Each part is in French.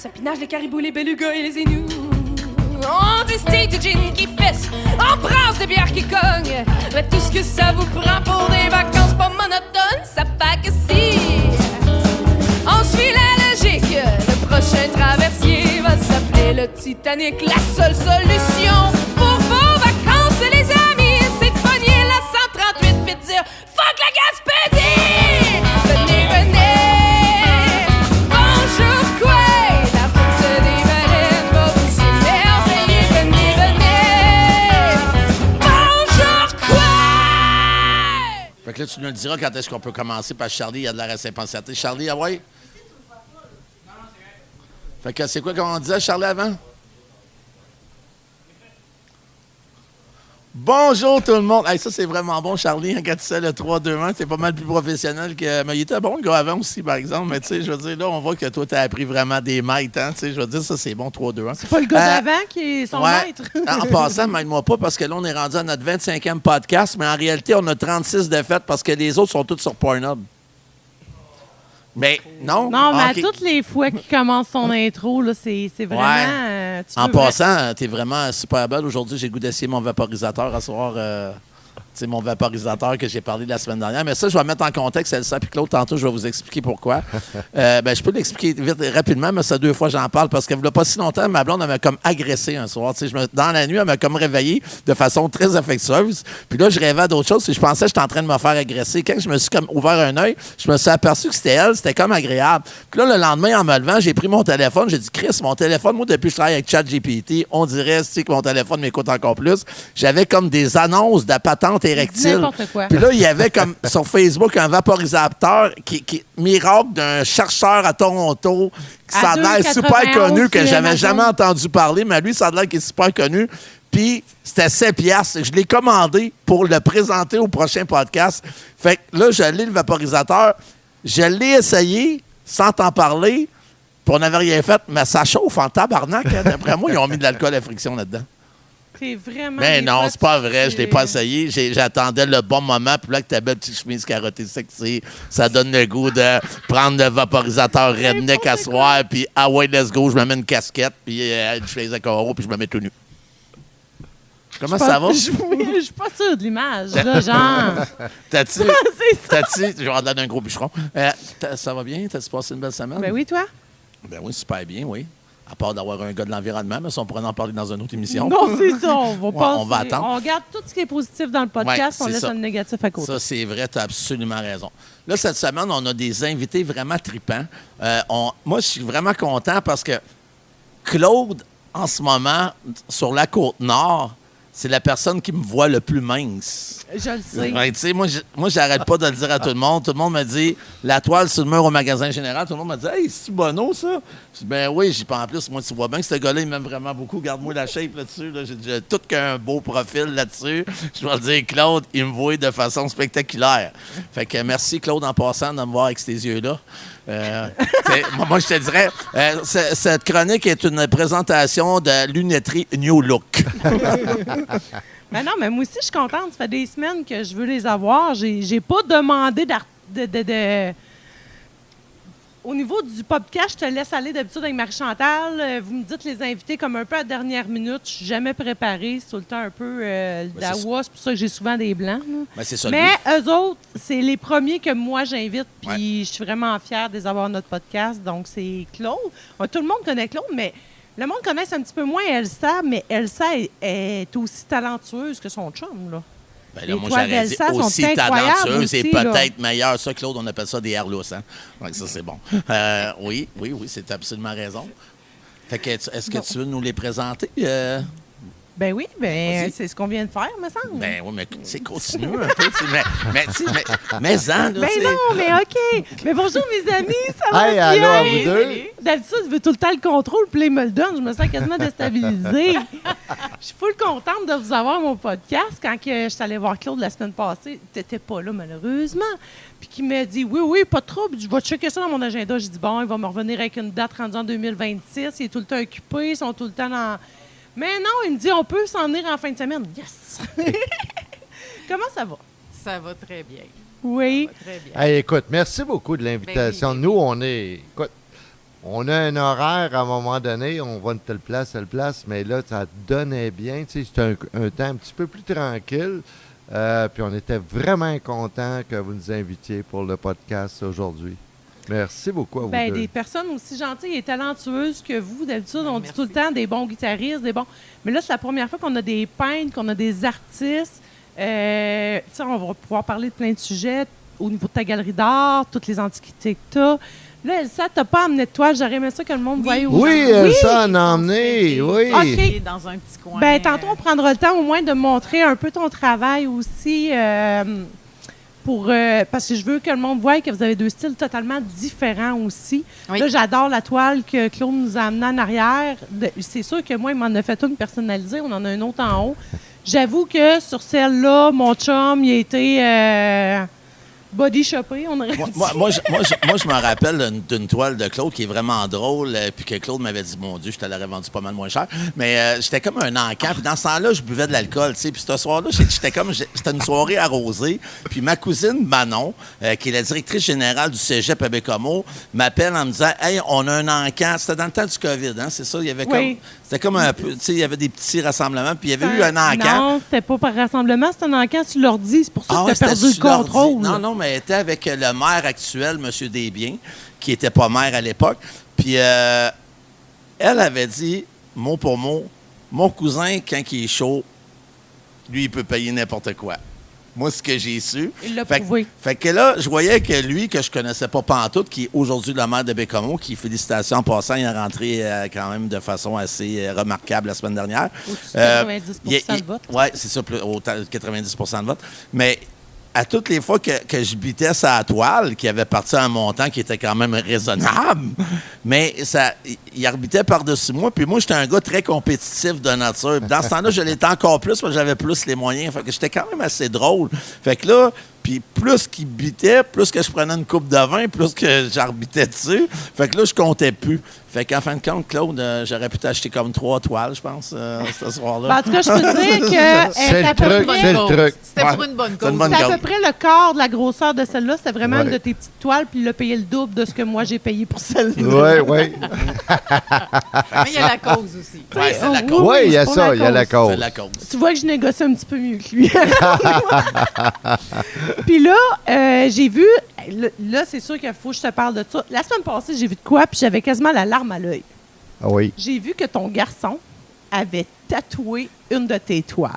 sapinage, les caribous, les belugas et les énus. On distille du gin qui fesse, on brasse des bières qui cognent. Mais tout ce que ça vous prend pour des vacances pas monotones, ça fait que si on suit la logique, le prochain traversier va s'appeler le Titanic. La seule solution pour vos vacances, les amis, c'est de pogner la 138 puis de dire fuck la Gaspésie! Venez, venez! Bonjour quoi? La route des baleines va vous émerveiller. Venez, venez! Bonjour quoi? Fait que là, tu nous le diras quand est-ce qu'on peut commencer, parce que Charlie, il a de l'air assez impatienté. Charlie, ah ouais? Fait que c'est quoi qu'on disait, Charlie, avant? Bonjour tout le monde! Hey, ça, c'est vraiment bon, Charlie, hein, quand tu sais le 3-2-1, c'est pas mal plus professionnel que... Mais il était bon, le gars, avant aussi, par exemple. Mais tu sais, je veux dire, là, on voit que toi, t'as appris vraiment des maîtres, hein, tu sais, je veux dire, ça, c'est bon, 3-2-1. C'est pas le gars d'avant qui est son maître. En passant, m'aide-moi pas, parce que là, on est rendu à notre 25e podcast, mais en réalité, on a 36 défaites parce que les autres sont toutes sur Pornhub. Mais non. Non, mais okay. À toutes les fois qu'il commence son intro, là, c'est vraiment... Ouais. En passant, t'es vraiment super belle. Aujourd'hui, j'ai le goût d'essayer mon vaporisateur à soir. C'est mon vaporisateur que j'ai parlé la semaine dernière. Mais ça, je vais mettre en contexte, Elsa puis Claude. Tantôt, je vais vous expliquer pourquoi. Je peux l'expliquer vite, rapidement, mais ça, 2 fois, j'en parle parce qu'il n'y a pas si longtemps, ma blonde, elle m'a comme agressé un soir. Dans la nuit, elle m'a comme réveillé de façon très affectueuse. Puis là, je rêvais à d'autres choses. Je pensais que j'étais en train de me faire agresser. Quand je me suis comme ouvert un œil, je me suis aperçu que c'était elle. C'était comme agréable. Puis là, le lendemain, en me levant, j'ai pris mon téléphone. J'ai dit, Chris, mon téléphone, moi, depuis que je travaille avec ChatGPT, on dirait que mon téléphone m'écoute encore plus. J'avais comme des annonces de patente érectile. Puis là, il y avait comme sur Facebook un vaporisateur qui miracle d'un chercheur à Toronto qui ça a l'air super connu, que j'avais jamais entendu parler, mais lui, ça a l'air qu'il est super connu. Puis c'était 7 piastres. Je l'ai commandé pour le présenter au prochain podcast. Fait que là, je l'ai, le vaporisateur. Je l'ai essayé sans t'en parler. Puis on n'avait rien fait, mais ça chauffe en tabarnak. Hein. D'après moi, ils ont mis de l'alcool à friction là-dedans. C'est vraiment... Mais non, c'est pas vrai. Je l'ai pas essayé. J'attendais le bon moment. Puis là, avec ta belle petite chemise carottée sexy, ça donne le goût de prendre le vaporisateur redneck à soir. Puis, ah ouais, let's go. Je me mets une casquette. Puis, je fais les accords. Puis, je me mets tout nu. Comment ça va? Je suis pas sûre de l'image, là, genre. T'as-tu... Je vais en donner un gros bûcheron. Ça va bien? T'as-tu passé une belle semaine? Ben oui, toi? Ben oui, super bien, oui. À part d'avoir un gars de l'environnement, mais ça, on pourrait en parler dans une autre émission. Non, c'est ça. On va attendre. On regarde tout ce qui est positif dans le podcast, on laisse le négatif à côté. Ça, c'est vrai, tu as absolument raison. Là, cette semaine, on a des invités vraiment tripants. Moi, je suis vraiment content parce que Claude, en ce moment, sur la Côte-Nord, c'est la personne qui me voit le plus mince. Je le sais. Ouais, tu sais, moi, j'arrête pas de le dire à tout le monde. Tout le monde me dit, la toile sur le mur au magasin général. Tout le monde me dit, hey, c'est-tu Bono, ça? Je dis, ben oui, j'y pense en plus. Moi, tu vois bien que ce gars-là, il m'aime vraiment beaucoup. Garde-moi la shape là-dessus. Là. J'ai tout qu'un beau profil là-dessus. Je vais dire, Claude, il me voit de façon spectaculaire. Fait que merci, Claude, en passant, de me voir avec ces yeux-là. Moi, je te dirais, cette chronique est une présentation de lunetterie New Look. Mais non, mais moi aussi, je suis contente. Ça fait des semaines que je veux les avoir. J'ai pas demandé Au niveau du podcast, je te laisse aller d'habitude avec Marie-Chantal. Vous me dites les invités comme un peu à la dernière minute. Je suis jamais préparée. C'est tout le temps un peu d'Awa. C'est pour ça que j'ai souvent des blancs. Ben, c'est ça, mais eux autres, c'est les premiers que moi, j'invite. Puis je suis vraiment fière de les avoir dans notre podcast. Donc, c'est Claude. Tout le monde connaît Claude, mais le monde connaît un petit peu moins Elsa. Mais Elsa est aussi talentueuse que son chum, là. Ben là, moi, j'aurais dit aussi talentueuse et peut-être meilleure. Ça, Claude, on appelle ça des airlousses. Hein? Ouais, ça, c'est bon. Oui, c'est absolument raison. Fait que, est-ce que tu veux nous les présenter? Ben oui, c'est ce qu'on vient de faire, me semble. Ben oui, mais c'est continue un peu. Mais là, ben non, mais OK. Mais bonjour, mes amis, ça va bien? Allô à vous deux. D'habitude, je veux tout le temps le contrôle, puis là, il me le donne. Je me sens quasiment déstabilisée. Je suis full contente de vous avoir mon podcast. Quand je suis allée voir Claude la semaine passée, t'étais pas là, malheureusement. Puis qui m'a dit, oui, pas trop. Je vais checker ça dans mon agenda. J'ai dit, bon, il va me revenir avec une date rendue en 2026. Il est tout le temps occupé. Ils sont tout le temps dans... Mais non, il me dit, on peut s'en venir en fin de semaine. Yes! Comment ça va? Ça va très bien. Oui. Ça va très bien. Hey, écoute, merci beaucoup de l'invitation. Ben oui. Nous, on est... Écoute, On a un horaire à un moment donné, on va de telle place, mais là, ça donnait bien. Tu sais, c'était un temps un petit peu plus tranquille. Puis on était vraiment contents que vous nous invitiez pour le podcast aujourd'hui. Merci beaucoup à vous deux. Des personnes aussi gentilles et talentueuses que vous. D'habitude, on dit Merci. tout le temps des bons guitaristes, des bons... Mais là, c'est la première fois qu'on a des peintres, qu'on a des artistes. Tu sais, on va pouvoir parler de plein de sujets au niveau de ta galerie d'art, toutes les antiquités que tu as. Là, Elsa, tu n'as pas amené de toile. J'aurais aimé ça que le monde voie où. Oui, Elsa en a emmené, oui. OK. Il est dans un petit coin. Tantôt, on prendra le temps au moins de montrer un peu ton travail aussi parce que je veux que le monde voie que vous avez 2 styles totalement différents aussi. Oui. Là, j'adore la toile que Claude nous a amenée en arrière. C'est sûr que moi, il m'en a fait une personnalisée. On en a une autre en haut. J'avoue que sur celle-là, mon chum, il a été body shoppé, on aurait dit. Moi, je me rappelle d'une toile de Claude qui est vraiment drôle, puis que Claude m'avait dit, mon Dieu, je te l'aurais vendu pas mal moins cher. Mais j'étais comme un encan, puis dans ce temps-là, je buvais de l'alcool, tu sais. Puis ce soir-là, c'était une soirée arrosée. Puis ma cousine Manon, qui est la directrice générale du cégep à Bécomo, m'appelle en me disant, hey, on a un encan. C'était dans le temps du COVID, hein, c'est ça? Il y avait Oui. c'était comme un peu, tu sais, il y avait des petits rassemblements, puis il y avait eu un encan. Non, c'était pas par rassemblement, c'était un encan sur l'ordi. C'est pour ça que ouais, tu as perdu le c'était sur l'ordi. contrôle. Non, mais elle était avec le maire actuel, M. Desbiens, qui n'était pas maire à l'époque. Puis elle avait dit, mot pour mot, mon cousin, quand il est chaud, lui, il peut payer n'importe quoi. Moi, ce que j'ai su. Il l'a prouvé. Fait que là, je voyais que lui, que je connaissais pas pantoute, qui est aujourd'hui le maire de Bécomo, qui, félicitations en passant, il est rentré quand même de façon assez remarquable la semaine dernière. Au-dessus de 90 de vote. Oui, c'est ça, au 90 de vote. Mais à toutes les fois que je bitais sa toile, qui avait parti à un montant qui était quand même raisonnable, mais il arbitait par-dessus moi. Puis moi, j'étais un gars très compétitif de nature. Puis dans ce temps-là, je l'étais encore plus parce que j'avais plus les moyens. Fait que j'étais quand même assez drôle. Fait que là, puis plus qu'il bitait, plus que je prenais une coupe de vin, plus que j'arbitais dessus. Fait que là, je comptais plus. Fait qu'en fin de compte, Claude, j'aurais pu t'acheter comme 3 toiles, je pense, ce soir-là. En tout cas, je peux te dire que C'est le truc. C'était Ouais. pour une bonne C'est une cause. bonne c'est à cause. peu près le quart de la grosseur de celle-là. C'était vraiment Ouais. une de tes petites toiles, puis il a payé le double de ce que moi j'ai payé pour celle-là. Oui, oui. Mais il y a la cause aussi. Ouais, c'est la Oui, cause. Oui, il y a c'est pour ça, la il y a la cause. cause. C'est la cause. Tu vois que je négocie un petit peu mieux que lui. Puis là, j'ai vu... Là, c'est sûr qu'il faut que je te parle de ça. La semaine passée, j'ai vu de quoi, puis j'avais quasiment la larme à l'œil. Ah oui. J'ai vu que ton garçon avait tatoué une de tes toiles.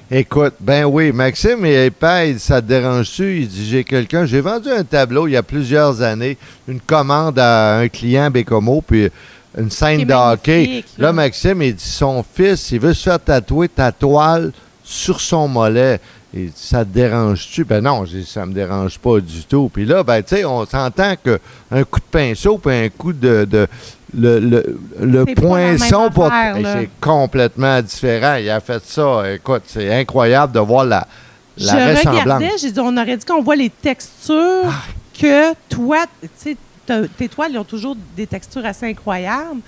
Écoute, ben oui, Maxime et paye, ça te dérange-tu? Il dit, j'ai vendu un tableau il y a plusieurs années, une commande à un client Bécomo, puis une scène Qui est de hockey. magnifique, Là, là. Maxime, il dit, son fils, il veut se faire tatouer ta toile sur son mollet. Il dit, ça te dérange-tu? Ben non, j'ai dit, ça me dérange pas du tout. Puis là, ben tu sais, on s'entend qu'un coup de pinceau puis un coup le C'est pas la même poinçon, affaire, là. c'est complètement différent. Il a fait ça. Écoute, c'est incroyable de voir la Je ressemblance. regardais, j'ai dit, on aurait dit qu'on voit les textures que toi, tu sais, tes toiles, ils ont toujours des textures assez incroyables.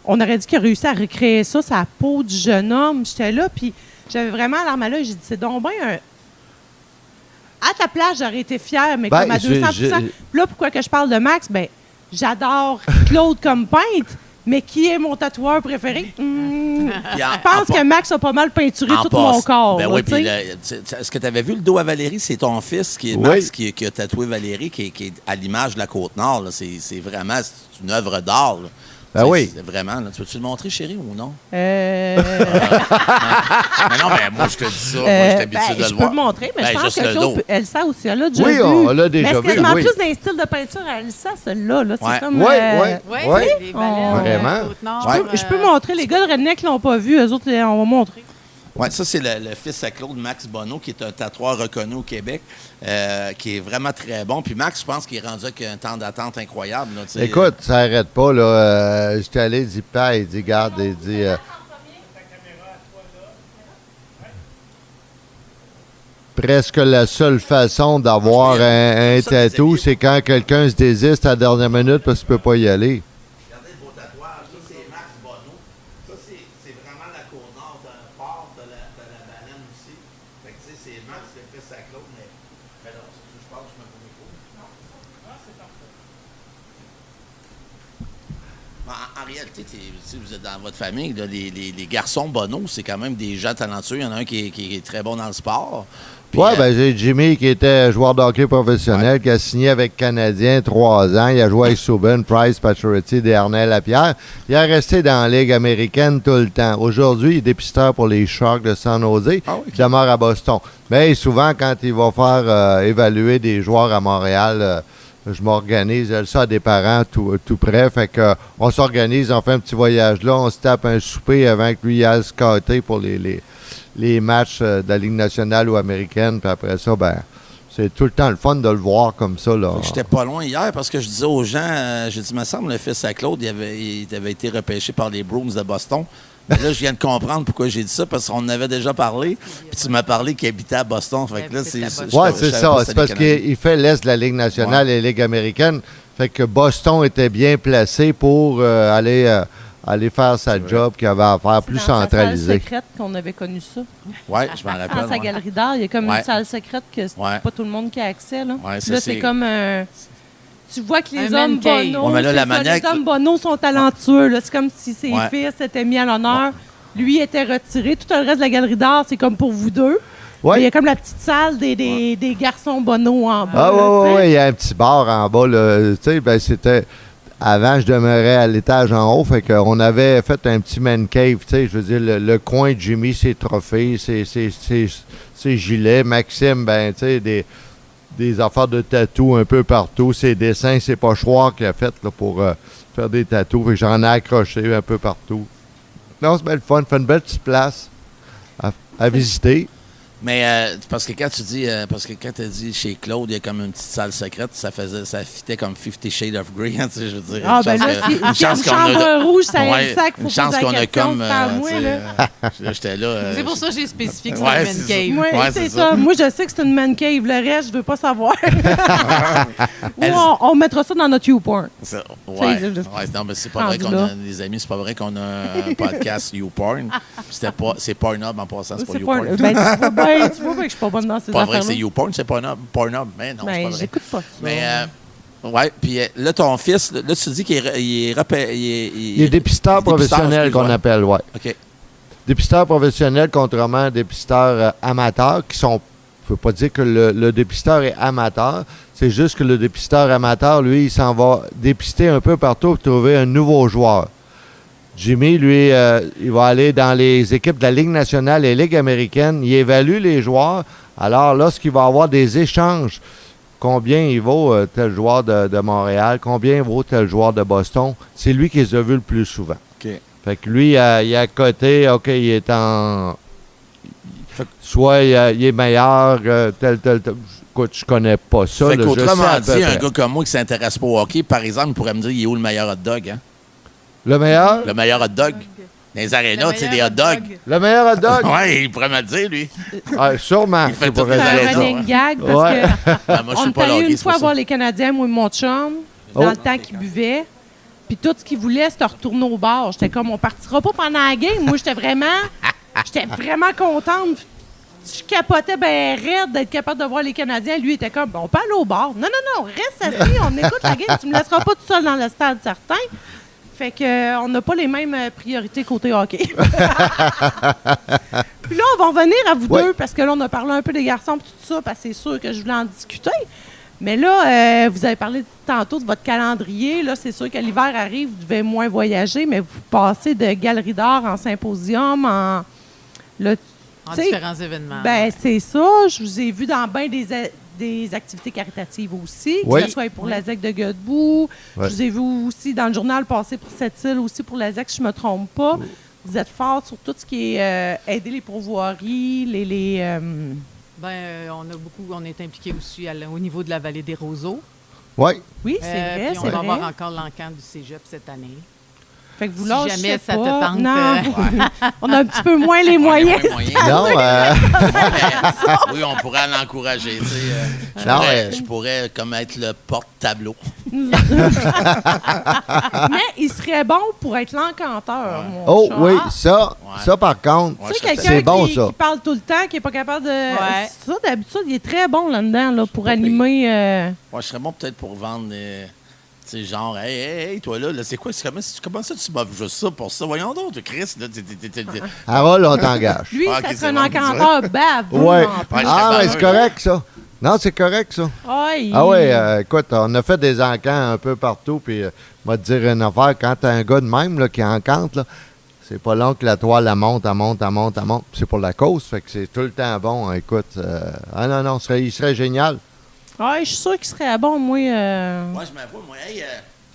On aurait dit qu'il a réussi à recréer ça, sa peau du jeune homme. J'étais là, puis j'avais vraiment l'arme à l'œil. J'ai dit, c'est donc bien un... À ta place, j'aurais été fière, mais Ben, comme à 200 Puis là, pourquoi que je parle de Max? Ben, j'adore Claude comme peintre, mais qui est mon tatoueur préféré? Puis Je pense que Max a pas mal peinturé tout mon corps. Ben là, oui, tu sais. puis est-ce que tu avais vu le dos à Valérie? C'est ton fils, Oui. Max, qui a tatoué Valérie, qui est à l'image de la Côte-Nord. Là. C'est vraiment une œuvre d'art. Là. Ben Tu sais, oui. c'est vraiment. Là. Tu veux-tu le montrer, chérie, ou non? Euh, Mais non, mais moi, je te dis ça. Moi, je suis habitué de je le peux voir. le montrer, mais Ben, je pense juste que le Claude, dos. Elsa aussi, elle l'a déjà Oui, vu. on l'a Mais déjà c'est vu, quasiment oui. plus d'un style de peinture à Elsa, celle-là. Là. C'est Ouais. comme... Oui, euh, oui. Oui, Ouais. les baleines. Vraiment. Côte-Nord, Ouais. Je peux montrer. Les gars de Redneck ne l'ont pas vu. Eux autres, on va montrer. Oui, ça, c'est le fils à Claude, Max Bonneau, qui est un tatoueur reconnu au Québec, qui est vraiment très bon. Puis Max, je pense qu'il est rendu avec un temps d'attente incroyable. Là, tu sais. Écoute, ça n'arrête pas. Là. J'étais allé, il dit, Père, il dit, garde, il dit... presque la seule façon d'avoir un Ça, les tatou, amis, c'est quand quelqu'un se désiste à la dernière minute parce qu'il ne peut pas y aller. Regardez le beau tatouage. Ça, c'est Max Bonneau. Ça, c'est vraiment la Côte-Nord d'un port de la baleine aussi. Fait que, tu sais, c'est Max le fils à Claude, mais non, c'est ce que je parle, je me mets pas au micro. Non, c'est parfait. En réalité, si vous êtes dans votre famille, là, les garçons Bonneau, c'est quand même des gens talentueux. Il y en a un qui est très bon dans le sport. Oui, j'ai Jimmy qui était joueur de hockey professionnel, qui a signé avec Canadien 3 ans. Il a joué avec Subban, Price, Pacioretty, Desharnais, Lapierre. Il est resté dans la Ligue américaine tout le temps. Aujourd'hui, il est dépisteur pour les Sharks de San Jose. Il demeure à Boston. Mais souvent, quand il va faire évaluer des joueurs à Montréal, je m'organise, elle ça à des parents tout près. Fait que on s'organise, on fait un petit voyage là, on se tape un souper avant que lui aille scotter pour les matchs de la Ligue nationale ou américaine. Puis après ça, c'est tout le temps le fun de le voir comme ça. Là. J'étais pas loin hier parce que je disais aux gens, j'ai dit, il me semble, le fils à Claude, il avait été repêché par les Bruins de Boston. Mais là, je viens de comprendre pourquoi j'ai dit ça, parce qu'on en avait déjà parlé. Puis tu m'as parlé qu'il habitait à Boston. Fait que là, c'est ça. C'est parce qu'il fait l'Est de la Ligue nationale et la Ligue américaine. Fait que Boston était bien placé pour aller faire sa job qu'il avait à faire plus centralisée. C'est dans sa salle secrète qu'on avait connu ça. Oui, je m'en rappelle. Dans sa galerie d'art, il y a comme une salle secrète que c'est pas tout le monde qui a accès. Là, c'est comme un... Tu vois que les hommes Bonneau, les hommes Bonneau sont talentueux. Là. C'est comme si ses fils étaient mis à l'honneur. Lui était retiré. Tout le reste de la galerie d'art, c'est comme pour vous deux. Il y a comme la petite salle des garçons Bonneau en bas. Il y a un petit bar en bas. C'était... Avant, je demeurais à l'étage en haut. Fait qu'on avait fait un petit man cave. Je veux dire, le coin de Jimmy, ses trophées, ses gilets. Maxime, des affaires de tatou un peu partout. Ses dessins, c'est Pochoir qui a fait là, pour faire des tatous. Fait que j'en ai accroché un peu partout. Non, c'est bien le fun. Fait une belle petite place à visiter. Mais parce que quand tu dis, quand tu as dit chez Claude, il y a comme une petite salle secrète, ça fitait comme 50 Shades of Grey, je veux dire. Ah, ben là, une chambre rouge, ça a un sac, une chance qu'on a comme. J'étais là. C'est pour ça que j'ai spécifié que c'était une man cave. Oui, c'est ça. Moi, je sais que c'est une man cave. Le reste, je veux pas savoir. Ou on mettra ça dans notre YouPorn. Non, mais c'est pas vrai qu'on a des amis, c'est pas vrai qu'on a un podcast YouPorn. C'est Pornhub en passant, c'est pas YouPorn. Tu vois que je suis pas bonne dans ces affaires-là. affaires-là. Pas vrai que c'est YouPorn, c'est Pornhub. Mais non, c'est pas vrai. J'écoute pas ça. Mais, puis là, ton fils, là, tu dis qu'il est dépisteur professionnel qu'on appelle, OK. Dépisteur professionnel, contrairement à dépisteur amateur, qui sont... Je ne veux pas dire que le dépisteur est amateur, c'est juste que le dépisteur amateur, lui, il s'en va dépister un peu partout pour trouver un nouveau joueur. Jimmy, lui, il va aller dans les équipes de la Ligue nationale et Ligue américaine. Il évalue les joueurs. Alors, lorsqu'il va avoir des échanges, combien il vaut tel joueur de Montréal, combien vaut tel joueur de Boston, c'est lui qui les a vus le plus souvent. OK. Fait que lui, il est à côté, OK, il est en... Soit il est meilleur, tel. Écoute, je connais pas ça. Fait qu'autrement dit, un gars comme moi qui s'intéresse pas au hockey, par exemple, il pourrait me dire, il est où le meilleur hot dog, hein? Le meilleur? Le meilleur hot dog. Dans les arénas, tu sais, des hot dogs. Le meilleur hot dog? Oui, il pourrait me le dire, lui. Sûrement. Il fait tout C'est un running gag parce que moi, on est allé une fois voir les Canadiens, moi et mon chum, dans le temps qu'ils buvaient. Puis tout ce qu'ils voulaient, c'était retourner au bar. J'étais comme, on partira pas pendant la game. Moi, j'étais vraiment contente. Je capotais bien raide d'être capable de voir les Canadiens. Lui, il était comme, on peut aller au bar. Non, reste assis, on écoute la game. Tu me laisseras pas tout seul dans le stade, certain. Fait qu'on n'a pas les mêmes priorités côté hockey. Puis là, on va revenir à vous deux, parce que là, on a parlé un peu des garçons et tout ça, parce que c'est sûr que je voulais en discuter. Mais là, vous avez parlé tantôt de votre calendrier. Là, c'est sûr que l'hiver arrive, vous devez moins voyager, mais vous passez de galerie d'art en symposium, en différents événements. Ben, c'est ça. Je vous ai vu dans bien des activités caritatives aussi, que ce soit pour la ZEC de Godbout. Je vous ai vu aussi dans le journal passer pour cette île, aussi pour la ZEC, si je ne me trompe pas. Vous êtes fort sur tout ce qui est aider les pourvoiries, on est impliqué aussi au niveau de la vallée des Roseaux. Oui, c'est vrai, puis on va avoir encore l'encan du cégep cette année. Fait que vous si jamais ça te tente. Non. On a un petit peu moins les moyens. Non, oui, on pourrait l'encourager. Je pourrais comme être le porte-tableau. Mais il serait bon pour être l'encanteur, mon chat. Oui, ça par contre, c'est bon, ça. Qui parle tout le temps, qui n'est pas capable de... Ça, d'habitude, il est très bon là-dedans pour animer... Je serais bon peut-être pour vendre sais, genre, hey, toi là, c'est quoi? Comment ça tu m'as juste ça pour ça? Voyons donc, Chris, là, Harold, on t'engage. Lui, Ah, ça ok, serait un c'est bon, encanteur baveux. Ouais. en plus. Ouais, Ah, mais j'étais c'est pas correct, ça. Non, c'est correct, ça. Ah oui, écoute, on a fait des encans un peu partout, puis moi te dire une affaire, quand t'as un gars de même là, qui encante, là, c'est pas long que la toile, elle monte. C'est pour la cause, fait que c'est tout le temps bon. Écoute, non, il serait génial. Ouais, je suis sûr qu'il serait bon, moi. Moi, je m'avoue, hey,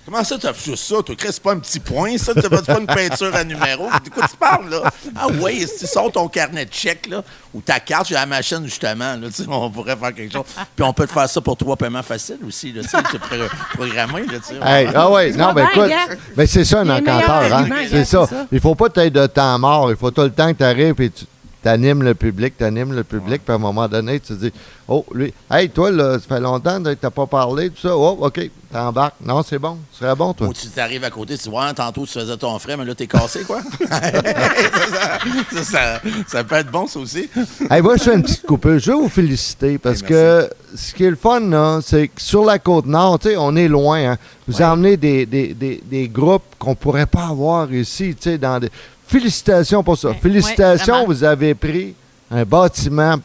comment ça, t'as fait ça? Toi, Chris, c'est pas un petit point, ça? C'est pas une peinture à numéro? De quoi tu parles, là? Ah oui, si tu sors ton carnet de chèque, là, ou ta carte, j'ai la machine, justement, là, tu sais, on pourrait faire quelque chose. Puis on peut te faire ça pour 3 paiements faciles aussi, là, tu sais, tu programmé, là, tu sais. Hey, ah oui, non, mais écoute, mais c'est ça un Les meilleurs encanteur, hein? arguments, C'est ça. c'est ça. Il faut pas t'aider de temps mort. Il faut tout le temps que tu arrives et tu t'animes le public, puis à un moment donné, tu te dis, oh, lui, hey, toi, là, ça fait longtemps que t'as pas parlé, tout ça. Oh, OK, t'embarques. Non, c'est bon. Ce serait bon, toi. Ou tu t'arrives à côté, tu vois, tantôt, tu faisais ton frère, mais là, t'es cassé, quoi. ça peut être bon, ça aussi. Hey, moi, je fais une petite coupure. Je veux vous féliciter parce que ce qui est le fun, là, c'est que sur la Côte-Nord, tu sais, on est loin. Hein. Vous emmenez des groupes qu'on pourrait pas avoir ici, tu sais, dans des... Félicitations pour ça. Félicitations, vous avez pris un bâtiment.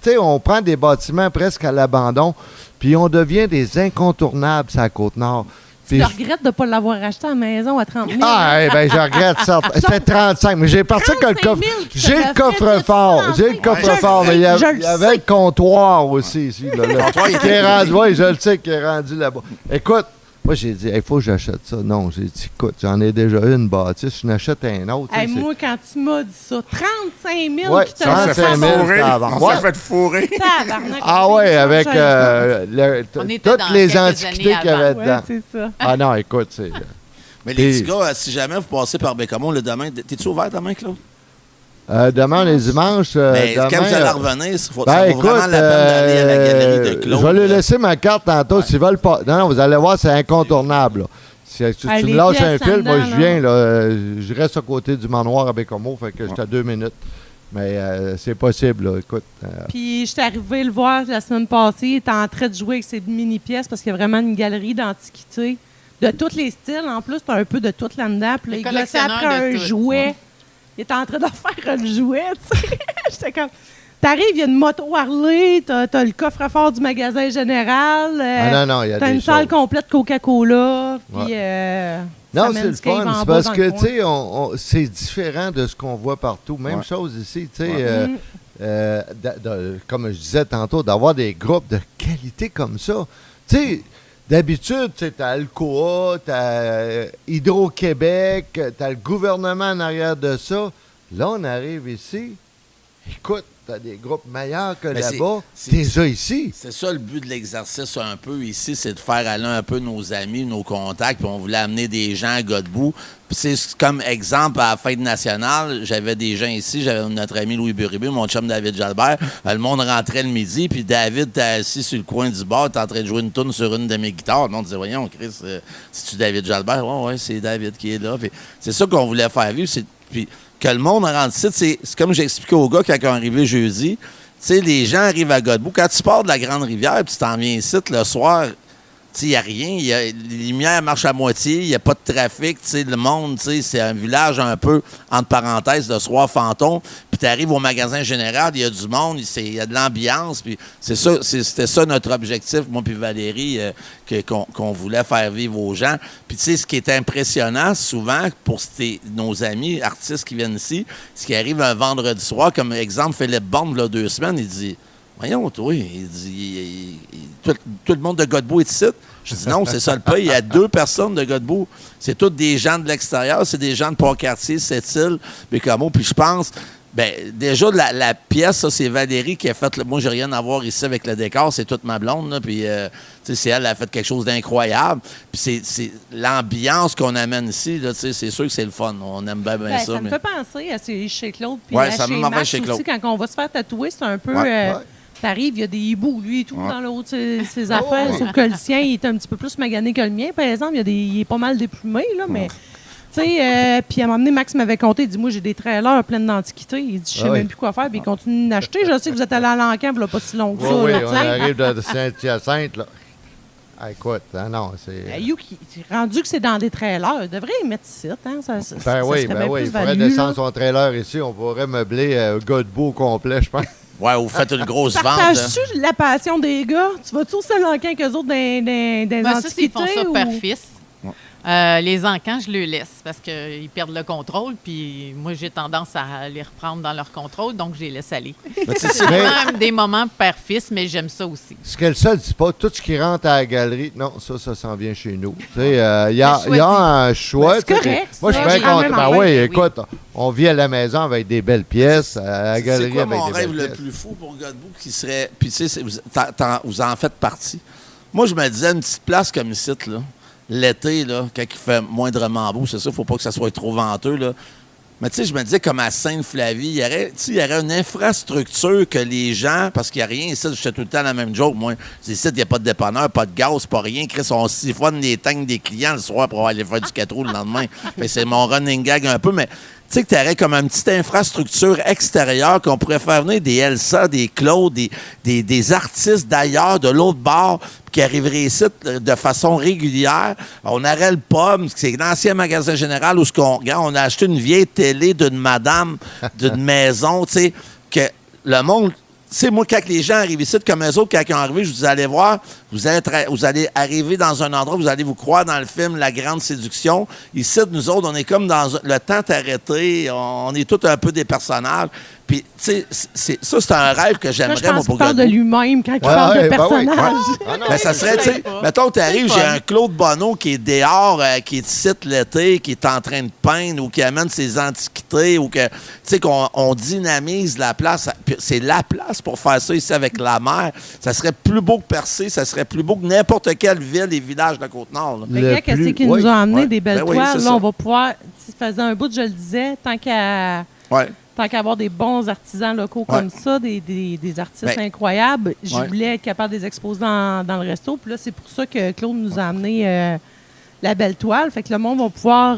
Tu sais, on prend des bâtiments presque à l'abandon, puis on devient des incontournables sur la Côte-Nord. Tu regrettes de ne pas l'avoir acheté à la maison à 30 000. Ah, eh bien, je regrette ça. C'était 35, mais j'ai parti que le coffre. J'ai le coffre-fort. Mais il y avait le comptoir aussi ici. Le comptoir, qui est rendu, oui, je le sais, qui est rendu là-bas. Écoute, moi, j'ai dit, il faut que j'achète ça. Non, j'ai dit, écoute, j'en ai déjà une bâtisse, je n'achète un autre. Hey, moi, quand tu m'as dit ça, 35 000 ouais, qui te 35 000, on s'est fait fourrer. Ah oui, avec toutes les antiquités qu'il y avait dedans. Ouais, c'est ça. Ah non, écoute, c'est... Mais les petits gars, si jamais vous passez par Bécamo le demain, t'es-tu ouvert demain, Claude? Demain, les dimanches. Mais demain, quand vous allez revenir, ça vaut écoute, vraiment la peine d'aller à la galerie de Claude. Je vais lui laisser ma carte tantôt s'ils veulent pas. Non, vous allez voir, c'est incontournable. Là. Si tu me lâches un fil, moi je viens, là, je reste à côté du manoir à Bécamo, fait que j'étais à 2 minutes. Mais c'est possible, là, écoute. Puis, je suis arrivé le voir la semaine passée. Il était en train de jouer avec ses mini-pièces parce qu'il y a vraiment une galerie d'antiquités de tous les styles. En plus, tu as un peu de tout là-dedans. Puis là, il gossait après un jouet. Ouais. Il était en train de faire un jouet, tu sais. J'étais comme... T'arrives, il y a une moto Harley, t'as le coffre-fort du magasin général. Non, il y a t'as une salle complète Coca-Cola. Puis... non, c'est le fun. C'est parce que, tu sais, c'est différent de ce qu'on voit partout. Même chose ici, tu sais. Comme je disais tantôt, d'avoir des groupes de qualité comme ça. Tu sais, d'habitude, tu as Alcoa, tu as Hydro-Québec, tu as le gouvernement en arrière de ça. Là, on arrive ici. Écoute, tu as des groupes meilleurs que là-bas. Déjà ici. C'est ça le but de l'exercice un peu ici, c'est de faire aller un peu nos amis, nos contacts. Puis on voulait amener des gens à Godbout. Puis c'est comme exemple, à la fête nationale, j'avais des gens ici. J'avais notre ami Louis Buribé, mon chum David Jalbert. Le monde rentrait le midi, puis David était assis sur le coin du bar, t'es en train de jouer une tourne sur une de mes guitares. Le monde disait, voyons, Chris, c'est-tu David Jalbert? Ouais, c'est David qui est là. Puis c'est ça qu'on voulait faire vivre. Puis que le monde rentre ici, c'est comme j'expliquais aux gars quand ils sont arrivés jeudi. Tu sais, les gens arrivent à Godbout. Quand tu pars de la Grande-Rivière, puis tu t'en viens ici le soir, il n'y a rien. Les lumières marchent à moitié. Il n'y a pas de trafic. Le monde, c'est un village un peu, entre parenthèses, de soir fantôme. Puis tu arrives au magasin général, il y a du monde, il y a de l'ambiance. Puis c'était ça notre objectif, moi puis Valérie, qu'on voulait faire vivre aux gens. Puis tu sais, ce qui est impressionnant, souvent, pour nos amis artistes qui viennent ici, ce qui arrive un vendredi soir, comme exemple, Philippe Bond, là, 2 semaines, il dit... Voyons, toi, il dit, tout le monde de Godbout est ici. Je dis non, c'est ça le pays. Il y a 2 personnes de Godbout. C'est tous des gens de l'extérieur. C'est des gens de Port-Cartier, Sept-Îles, Bécamo. Puis je pense, déjà, la pièce, ça, c'est Valérie qui a fait. Moi, j'ai rien à voir ici avec le décor. C'est toute ma blonde. Là, puis, c'est elle qui a fait quelque chose d'incroyable. Puis c'est l'ambiance qu'on amène ici. Là, c'est sûr que c'est le fun. On aime bien ça. Ça me fait penser à chez Claude. Puis ça chez Max aussi, quand on va se faire tatouer, c'est un peu... T'arrives, il y a des hiboux, lui et tout, dans l'autre, ses affaires. Sauf que le sien, il est un petit peu plus magané que le mien, par exemple. Il est pas mal déplumé, là, mais... Tu sais, puis à un moment donné, Max m'avait compté, il dit, moi, j'ai des trailers pleins d'antiquités. Il dit, je sais même plus quoi faire, puis il continue d'acheter. Je sais que vous êtes allé à l'Encan, il n'y a pas si long que ça. Oui, là, on arrive de Saint-Hyacinthe, là. Écoute, non, c'est... Rendu que c'est dans des trailers, il devrait y mettre ici. Hein? Ça oui, serait bien plus il faudrait value, descendre là. son trailer ici. On pourrait meubler Godbout au complet, je pense. Ouais, vous faites une grosse vente. Partages-tu la passion des gars? Tu vas-tu au Saint-Lancan qu'eux autres dans Ben, ça, antiquités? ils font ça ou... père-fils. Les encans, je les laisse parce qu'ils perdent le contrôle. Puis moi, j'ai tendance à les reprendre dans leur contrôle, donc je les laisse aller. C'est vraiment des moments père-fils, mais j'aime ça aussi. Ce qu'elle ne dit pas, tout ce qui rentre à la galerie, non, ça s'en vient chez nous. Il y a un choix. C'est correct. Moi, je suis bien content. Ben oui, écoute, on vit à la maison avec des belles pièces, à la galerie c'est quoi avec mon des rêve belles le pièces. plus fou pour Godbout qui serait... Puis tu sais, vous en faites partie. Moi, je me disais une petite place comme ici, là. L'été, là, quand il fait moindrement beau, c'est ça, il ne faut pas que ça soit trop venteux, là. Mais tu sais, je me disais, comme à Sainte-Flavie, il y aurait une infrastructure que les gens, parce qu'il n'y a rien ici, je fais tout le temps la même joke, moi. Ici, il n'y a pas de dépanneur, pas de gaz, pas rien. Chris, on siphonne les tanks des clients le soir pour aller faire du 4 roues le lendemain. Fait, c'est mon running gag un peu, mais tu sais que tu aurais comme une petite infrastructure extérieure qu'on pourrait faire venir des Elsa, des Claude, des artistes d'ailleurs, de l'autre bord, qui arriveraient ici de façon régulière. On aurait le pub, c'est l'ancien magasin général où on a acheté une vieille télé d'une madame, d'une maison, tu sais, que le monde... Tu sais, moi, quand les gens arrivent ici, comme eux autres, quand ils sont arrivés, je vous allez voir, vous allez arriver dans un endroit, vous allez vous croire dans le film La Grande Séduction. Ici, nous autres, on est comme dans le temps arrêté, on est tous un peu des personnages. Puis, tu sais, ça, c'est un rêve que Là, j'aimerais, je pense moi, qu'il pour parle de Godbout. lui-même quand il parle de personnage. Ben, ça serait, tu sais, mettons, tu arrives, j'ai un Claude Bonneau qui est dehors, qui est ici l'été, qui est en train de peindre ou qui amène ses antiquités ou que, tu sais, qu'on dynamise la place. Puis c'est la place pour faire ça ici avec la mer. Ça serait plus beau que Percé, ça serait plus beau que n'importe quelle ville et village de la Côte-Nord. Là. Le gars, qu'est-ce qu'il nous a amené des belles Ben oui, toiles? c'est Là, ça. on va pouvoir, ça faisait un bout, je le disais, tant qu'à avoir des bons artisans locaux comme ça, des artistes incroyables, je voulais être capable de les exposer dans le resto. Puis là, c'est pour ça que Claude nous a amené la belle toile. Fait que le monde va pouvoir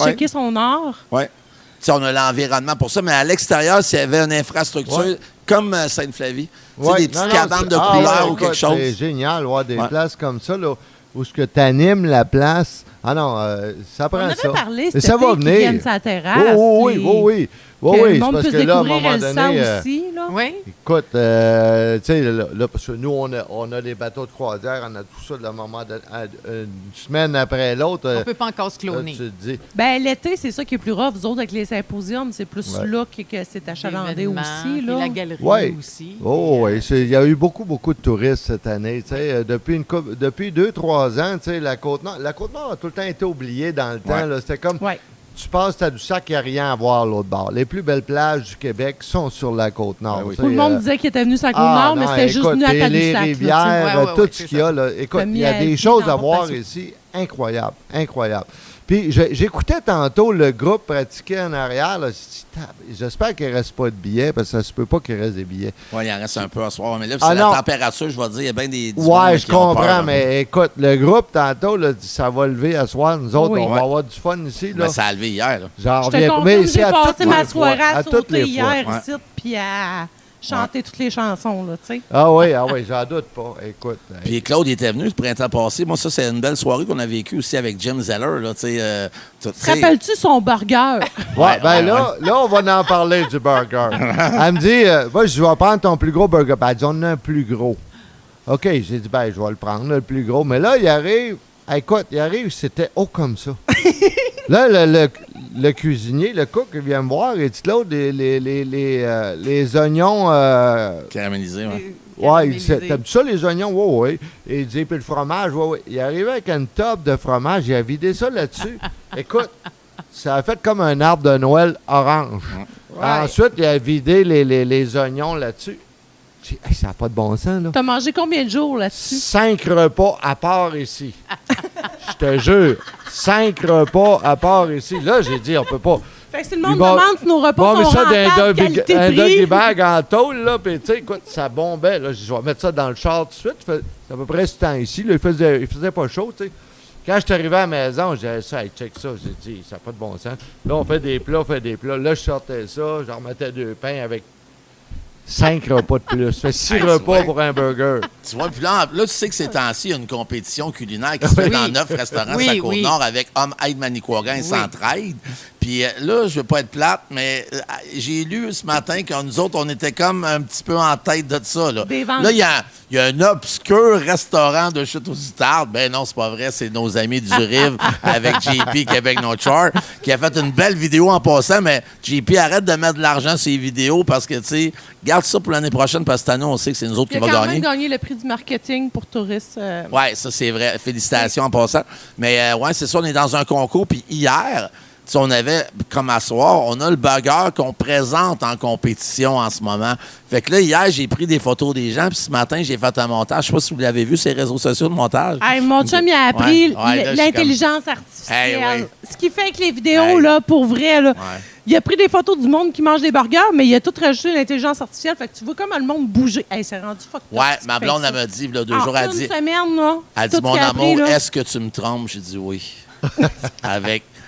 checker son art. Oui. On a l'environnement pour ça, mais à l'extérieur, s'il y avait une infrastructure comme Sainte-Flavie, des petites cabanes de couleurs ou quelque chose. C'est génial, des places comme ça, là, où tu animes la place. Ah non, ça prend ça. On avait parlé, cet ça été, va venir. Qu'ils viennent sa terrasse. Oui. Que le monde parce puisse que là, à un découvrir moment Elsa donné, aussi. Là. Oui. écoute, tu sais, là, parce que nous, on a des bateaux de croisière, on a tout ça, une semaine après l'autre. On ne peut pas encore se cloner. Tu te dis, Ben, l'été, c'est ça qui est plus rough. Vous autres, avec les symposiums, c'est plus là que c'est achalandé L'événement, aussi. puis Là. la galerie aussi. il y a eu beaucoup de touristes cette année. Tu sais, depuis 2-3 ans, tu sais, la Côte-Nord a tout le temps été oubliée dans le temps. Là. C'était comme... Tu passes à du sac, il n'y a rien à voir à l'autre bord. Les plus belles plages du Québec sont sur la Côte-Nord. Tout le monde disait qu'il était venu sur la Côte-Nord, mais c'était juste venu à Tadoussac. Les rivières, tout ce qu'il y a. Là. Écoute, il y a des choses à voir ici incroyables. Puis j'écoutais tantôt le groupe pratiquer en arrière. Là. J'espère qu'il ne reste pas de billets, parce que ça ne se peut pas qu'il reste des billets. Oui, il en reste un peu à soir. Mais là, c'est la température, je vais dire, il y a bien des... Je comprends, mais écoute, le groupe tantôt, là, ça va lever à soir. Nous autres, on va avoir du fun ici. Là. Mais ça a levé hier. Là. Genre, je te confirme, j'ai passé ma soirée à à sauter les hier ici, puis à chanter toutes les chansons, là, tu sais. Ah oui, j'en doute pas. Écoute. Puis Claude était venu le printemps passé. Moi, ça, c'est une belle soirée qu'on a vécue aussi avec Jim Zeller. Là, te rappelles-tu son burger? Là, on va en parler du burger. Elle me dit, je vais prendre ton plus gros burger. Elle dit, on a un plus gros. OK, j'ai dit, je vais le prendre, le plus gros. Mais là, il arrive, c'était haut comme ça. Là, le cuisinier, le cook, il vient me voir et dit, Claude, les oignons... caramélisés, il dit, t'aimes ça, les oignons? Oui. Et il dit, puis le fromage, oui. Il arrivait avec une tube de fromage, il a vidé ça là-dessus. Écoute, ça a fait comme un arbre de Noël orange. Ensuite, il a vidé les oignons là-dessus. J'ai dit, ça n'a pas de bon sens, là. T'as mangé combien de jours là-dessus? 5 repas à part ici. Je te jure. 5 repas à part ici. Là, j'ai dit, on peut pas. Fait que si le monde demande si nos repas sont rentables, qualité-prix. Un doggy bag en tôle, là, puis tu sais, écoute, ça bombait. Là, je vais mettre ça dans le char tout de suite. C'est à peu près ce temps ici. Là, il faisait pas chaud, tu sais. Quand je suis arrivé à la maison, j'ai dit, check ça. J'ai dit, ça n'a pas de bon sens. Là, on fait des plats. Là, je sortais ça, je remettais 2 pains avec 5 repas de plus. Ça fait 6 repas pour un burger. Tu vois, puis là, tu sais que ces temps-ci, il y a une compétition culinaire qui se fait dans 9 restaurants sur la Côte-Nord avec Homme Aide Manicouagan et Centraide. Puis là, je veux pas être plate, mais j'ai lu ce matin que nous autres, on était comme un petit peu en tête de ça. Là, il y a un obscur restaurant de chute aux Outardes. Ben non, c'est pas vrai, c'est nos amis du Rive avec JP Québec No Char qui a fait une belle vidéo en passant, mais JP, arrête de mettre de l'argent sur les vidéos parce que, tu sais, garde ça pour l'année prochaine parce que cette année, on sait que c'est nous autres qui va gagner. Il a quand même gagné le prix du marketing pour touristes. Oui, ça, c'est vrai. Félicitations en passant. Mais ouais, c'est ça, on est dans un concours. Puis hier, on avait, comme à soir, on a le burger qu'on présente en compétition en ce moment. Fait que là, hier, j'ai pris des photos des gens, puis ce matin, j'ai fait un montage. Je sais pas si vous l'avez vu, ces réseaux sociaux de montage. Hey, mon chum, il a appris l'intelligence artificielle. Hey, ce qui fait avec les vidéos, là, pour vrai, là, il a pris des photos du monde qui mange des burgers, mais il a tout rajouté l'intelligence artificielle. Fait que tu vois comment le monde bouger. Hey, c'est rendu fuck. Ouais, ma blonde, elle m'a dit, là, 2 jours, elle dit... semaine, là, elle dit, mon amour, est-ce que tu me trompes? J'ai dit oui.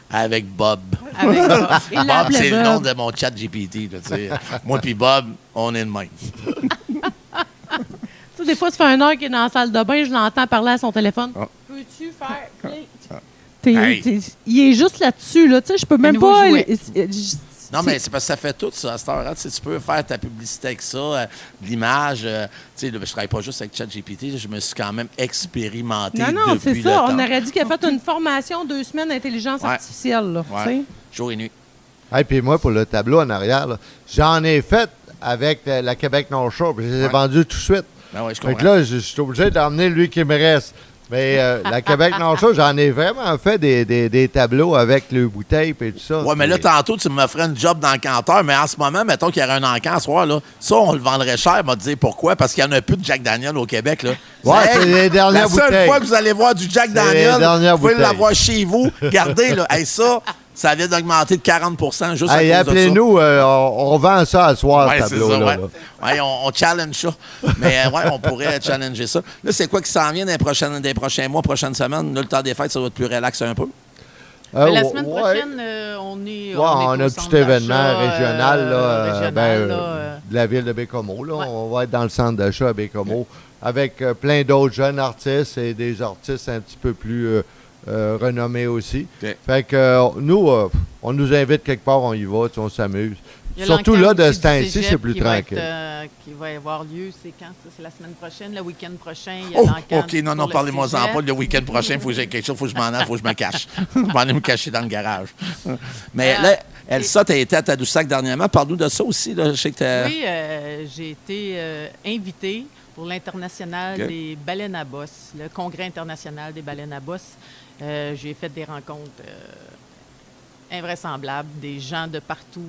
Avec Bob. Bob, c'est le nom de mon chat GPT. Moi puis Bob, on est de même. Tu sais, des fois, ça fait 1 heure qu'il est dans la salle de bain, je l'entends parler à son téléphone. Peux-tu faire... il est juste là-dessus, là. Tu sais, je peux même pas... Non, mais c'est parce que ça fait tout, ça, à cette heure-là. Tu peux faire ta publicité avec ça, de l'image. Tu sais, je travaille pas juste avec ChatGPT, je me suis quand même expérimenté depuis le temps. Non, c'est ça. On aurait dit qu'il a fait une formation 2 semaines d'intelligence artificielle, là. Ouais. Jour et nuit. Et puis moi, pour le tableau en arrière, j'en ai fait avec la Québec No Show, puis je les ai vendus tout de suite. Ben ouais, je comprends. Fait que là, je suis obligé d'emmener lui qui me reste. Mais la Québec No Show, j'en ai vraiment fait des tableaux avec le bouteille et tout ça. Oui, mais là, tantôt, tu me ferais une job d'encanteur, mais en ce moment, mettons qu'il y aurait un encan ce soir, là, ça, on le vendrait cher, m'a dit pourquoi? Parce qu'il n'y en a plus de Jack Daniel au Québec, là. Ouais, c'est les dernières bouteilles. La seule fois que vous allez voir du Jack Daniel, vous pouvez l'avoir chez vous. Regardez, là, ça vient d'augmenter de 40 juste à cause de ça. Appelez-nous, on vend ça à soir, ce tableau-là. Ouais, on challenge ça. Mais on pourrait challenger ça. Là, c'est quoi qui s'en vient des prochains mois, prochaines semaines? Là, le temps des fêtes, ça va être plus relax un peu? La semaine prochaine, on est on a un petit événement régional de la ville de Bécomo. Là. Ouais. On va être dans le centre d'achat à Bécomo avec plein d'autres jeunes artistes et des artistes un petit peu plus renommés aussi. Okay. Fait que nous, on nous invite quelque part, on y va, on s'amuse. Surtout là, de ce temps-ci, c'est plus tranquille. Qui va avoir lieu, c'est quand? Ça, c'est la semaine prochaine, le week-end prochain. Il y a l'encan. OK, non, parlez-moi-en pas. Le week-end prochain, il faut que j'ai quelque chose, il faut que je m'en aille, il faut que je me cache. Je vais aller me cacher dans le garage. Mais là, Elsa, tu as été à Tadoussac dernièrement. Parle-nous de ça aussi. Là. Je sais que oui, j'ai été invitée pour l'International des baleines à bosse, le Congrès international des baleines à bosse. J'ai fait des rencontres invraisemblables, des gens de partout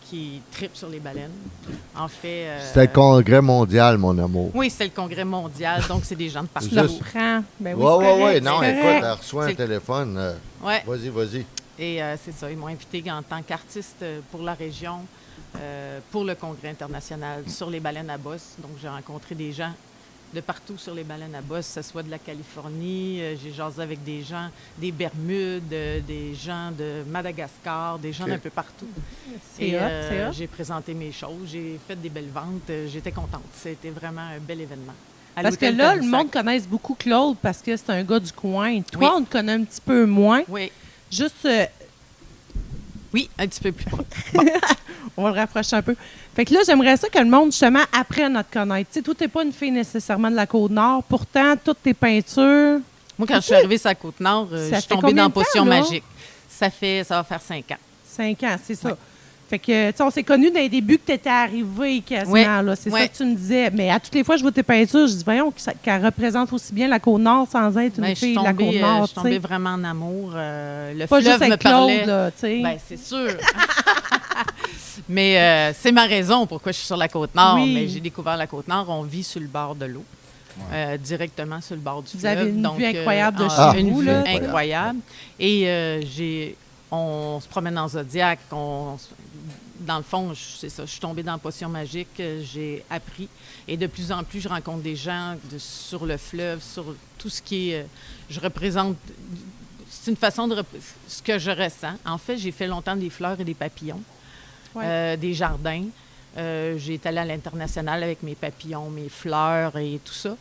qui trippent sur les baleines. En fait... c'est le congrès mondial, mon amour. Oui, c'est le congrès mondial, donc c'est des gens de partout. Tu l'apprends. Ben oui, oui. Non, écoute, elle reçoit un téléphone. Vas-y. Et c'est ça, ils m'ont invité en tant qu'artiste pour la région, pour le congrès international sur les baleines à bosse. Donc, j'ai rencontré des gens de partout sur les baleines à bosse, que ce soit de la Californie, j'ai jasé avec des gens des Bermudes, des gens de Madagascar, des gens d'un peu partout. Et j'ai présenté mes choses, j'ai fait des belles ventes, j'étais contente. C'était vraiment un bel événement. Parce que là, le monde connaisse beaucoup Claude parce que c'est un gars du coin. Toi, on te connaît un petit peu moins. Oui. Juste... Oui, un petit peu plus. Bon. On va le rapprocher un peu. Fait que là, j'aimerais ça que le monde, justement, apprenne à te connaître. Tu sais, toi, t'es pas une fille nécessairement de la Côte-Nord. Pourtant, toutes tes peintures... Moi, quand je suis arrivée sur la Côte-Nord, je suis tombée dans Potion magique. Ça va faire 5 ans. 5 ans, c'est ça. Ouais. Fait que, tu sais, on s'est connus dans les débuts que tu étais arrivée quasiment. Là. C'est ça que tu me disais. Mais à toutes les fois que je vois tes peintures, je dis, voyons, qu'elle représente aussi bien la Côte-Nord sans être une fille de la Côte-Nord. Je suis tombée vraiment en amour. Le pas fleuve juste avec me parlait. Claude, là, tu sais. Ben, c'est sûr. Mais c'est ma raison pourquoi je suis sur la Côte-Nord. Oui. Mais j'ai découvert la Côte-Nord. On vit sur le bord de l'eau. Directement sur le bord du fleuve. Vous avez une vue incroyable de chez vous. Une vue incroyable. Et on se promène en Zodiac. Dans le fond, c'est ça. Je suis tombée dans la potion magique. J'ai appris. Et de plus en plus, je rencontre des gens sur le fleuve, sur tout ce qui est... je représente... C'est une façon de... ce que je ressens. En fait, j'ai fait longtemps des fleurs et des papillons, des jardins. J'ai été allée à l'international avec mes papillons, mes fleurs et tout ça.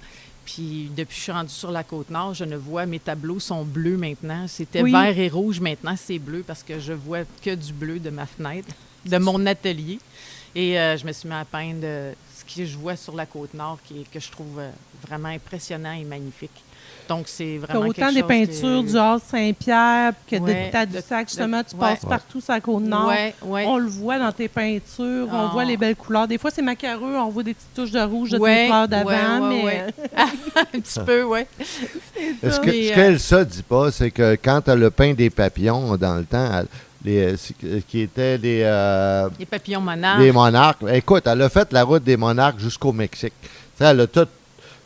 Puis depuis que je suis rendue sur la Côte-Nord, je ne vois, mes tableaux sont bleus maintenant. C'était vert et rouge, maintenant c'est bleu parce que je vois que du bleu de ma fenêtre, de mon atelier. Et je me suis mis à peindre ce que je vois sur la Côte-Nord que je trouve vraiment impressionnant et magnifique. Donc, c'est vraiment quelque chose... Autant des peintures du Havre Saint-Pierre que de Tadoussac, justement, tu passes partout sur la Côte-Nord. On le voit dans tes peintures, on voit les belles couleurs. Des fois, c'est macareux, on voit des petites touches de rouge de tes fleurs d'avant, mais... un petit peu, oui. Ce qu'elle ne dit pas, c'est que quand elle a peint des papillons dans le temps, qui étaient des papillons monarques. Des monarques. Écoute, elle a fait la route des monarques jusqu'au Mexique. T'sais, elle a tout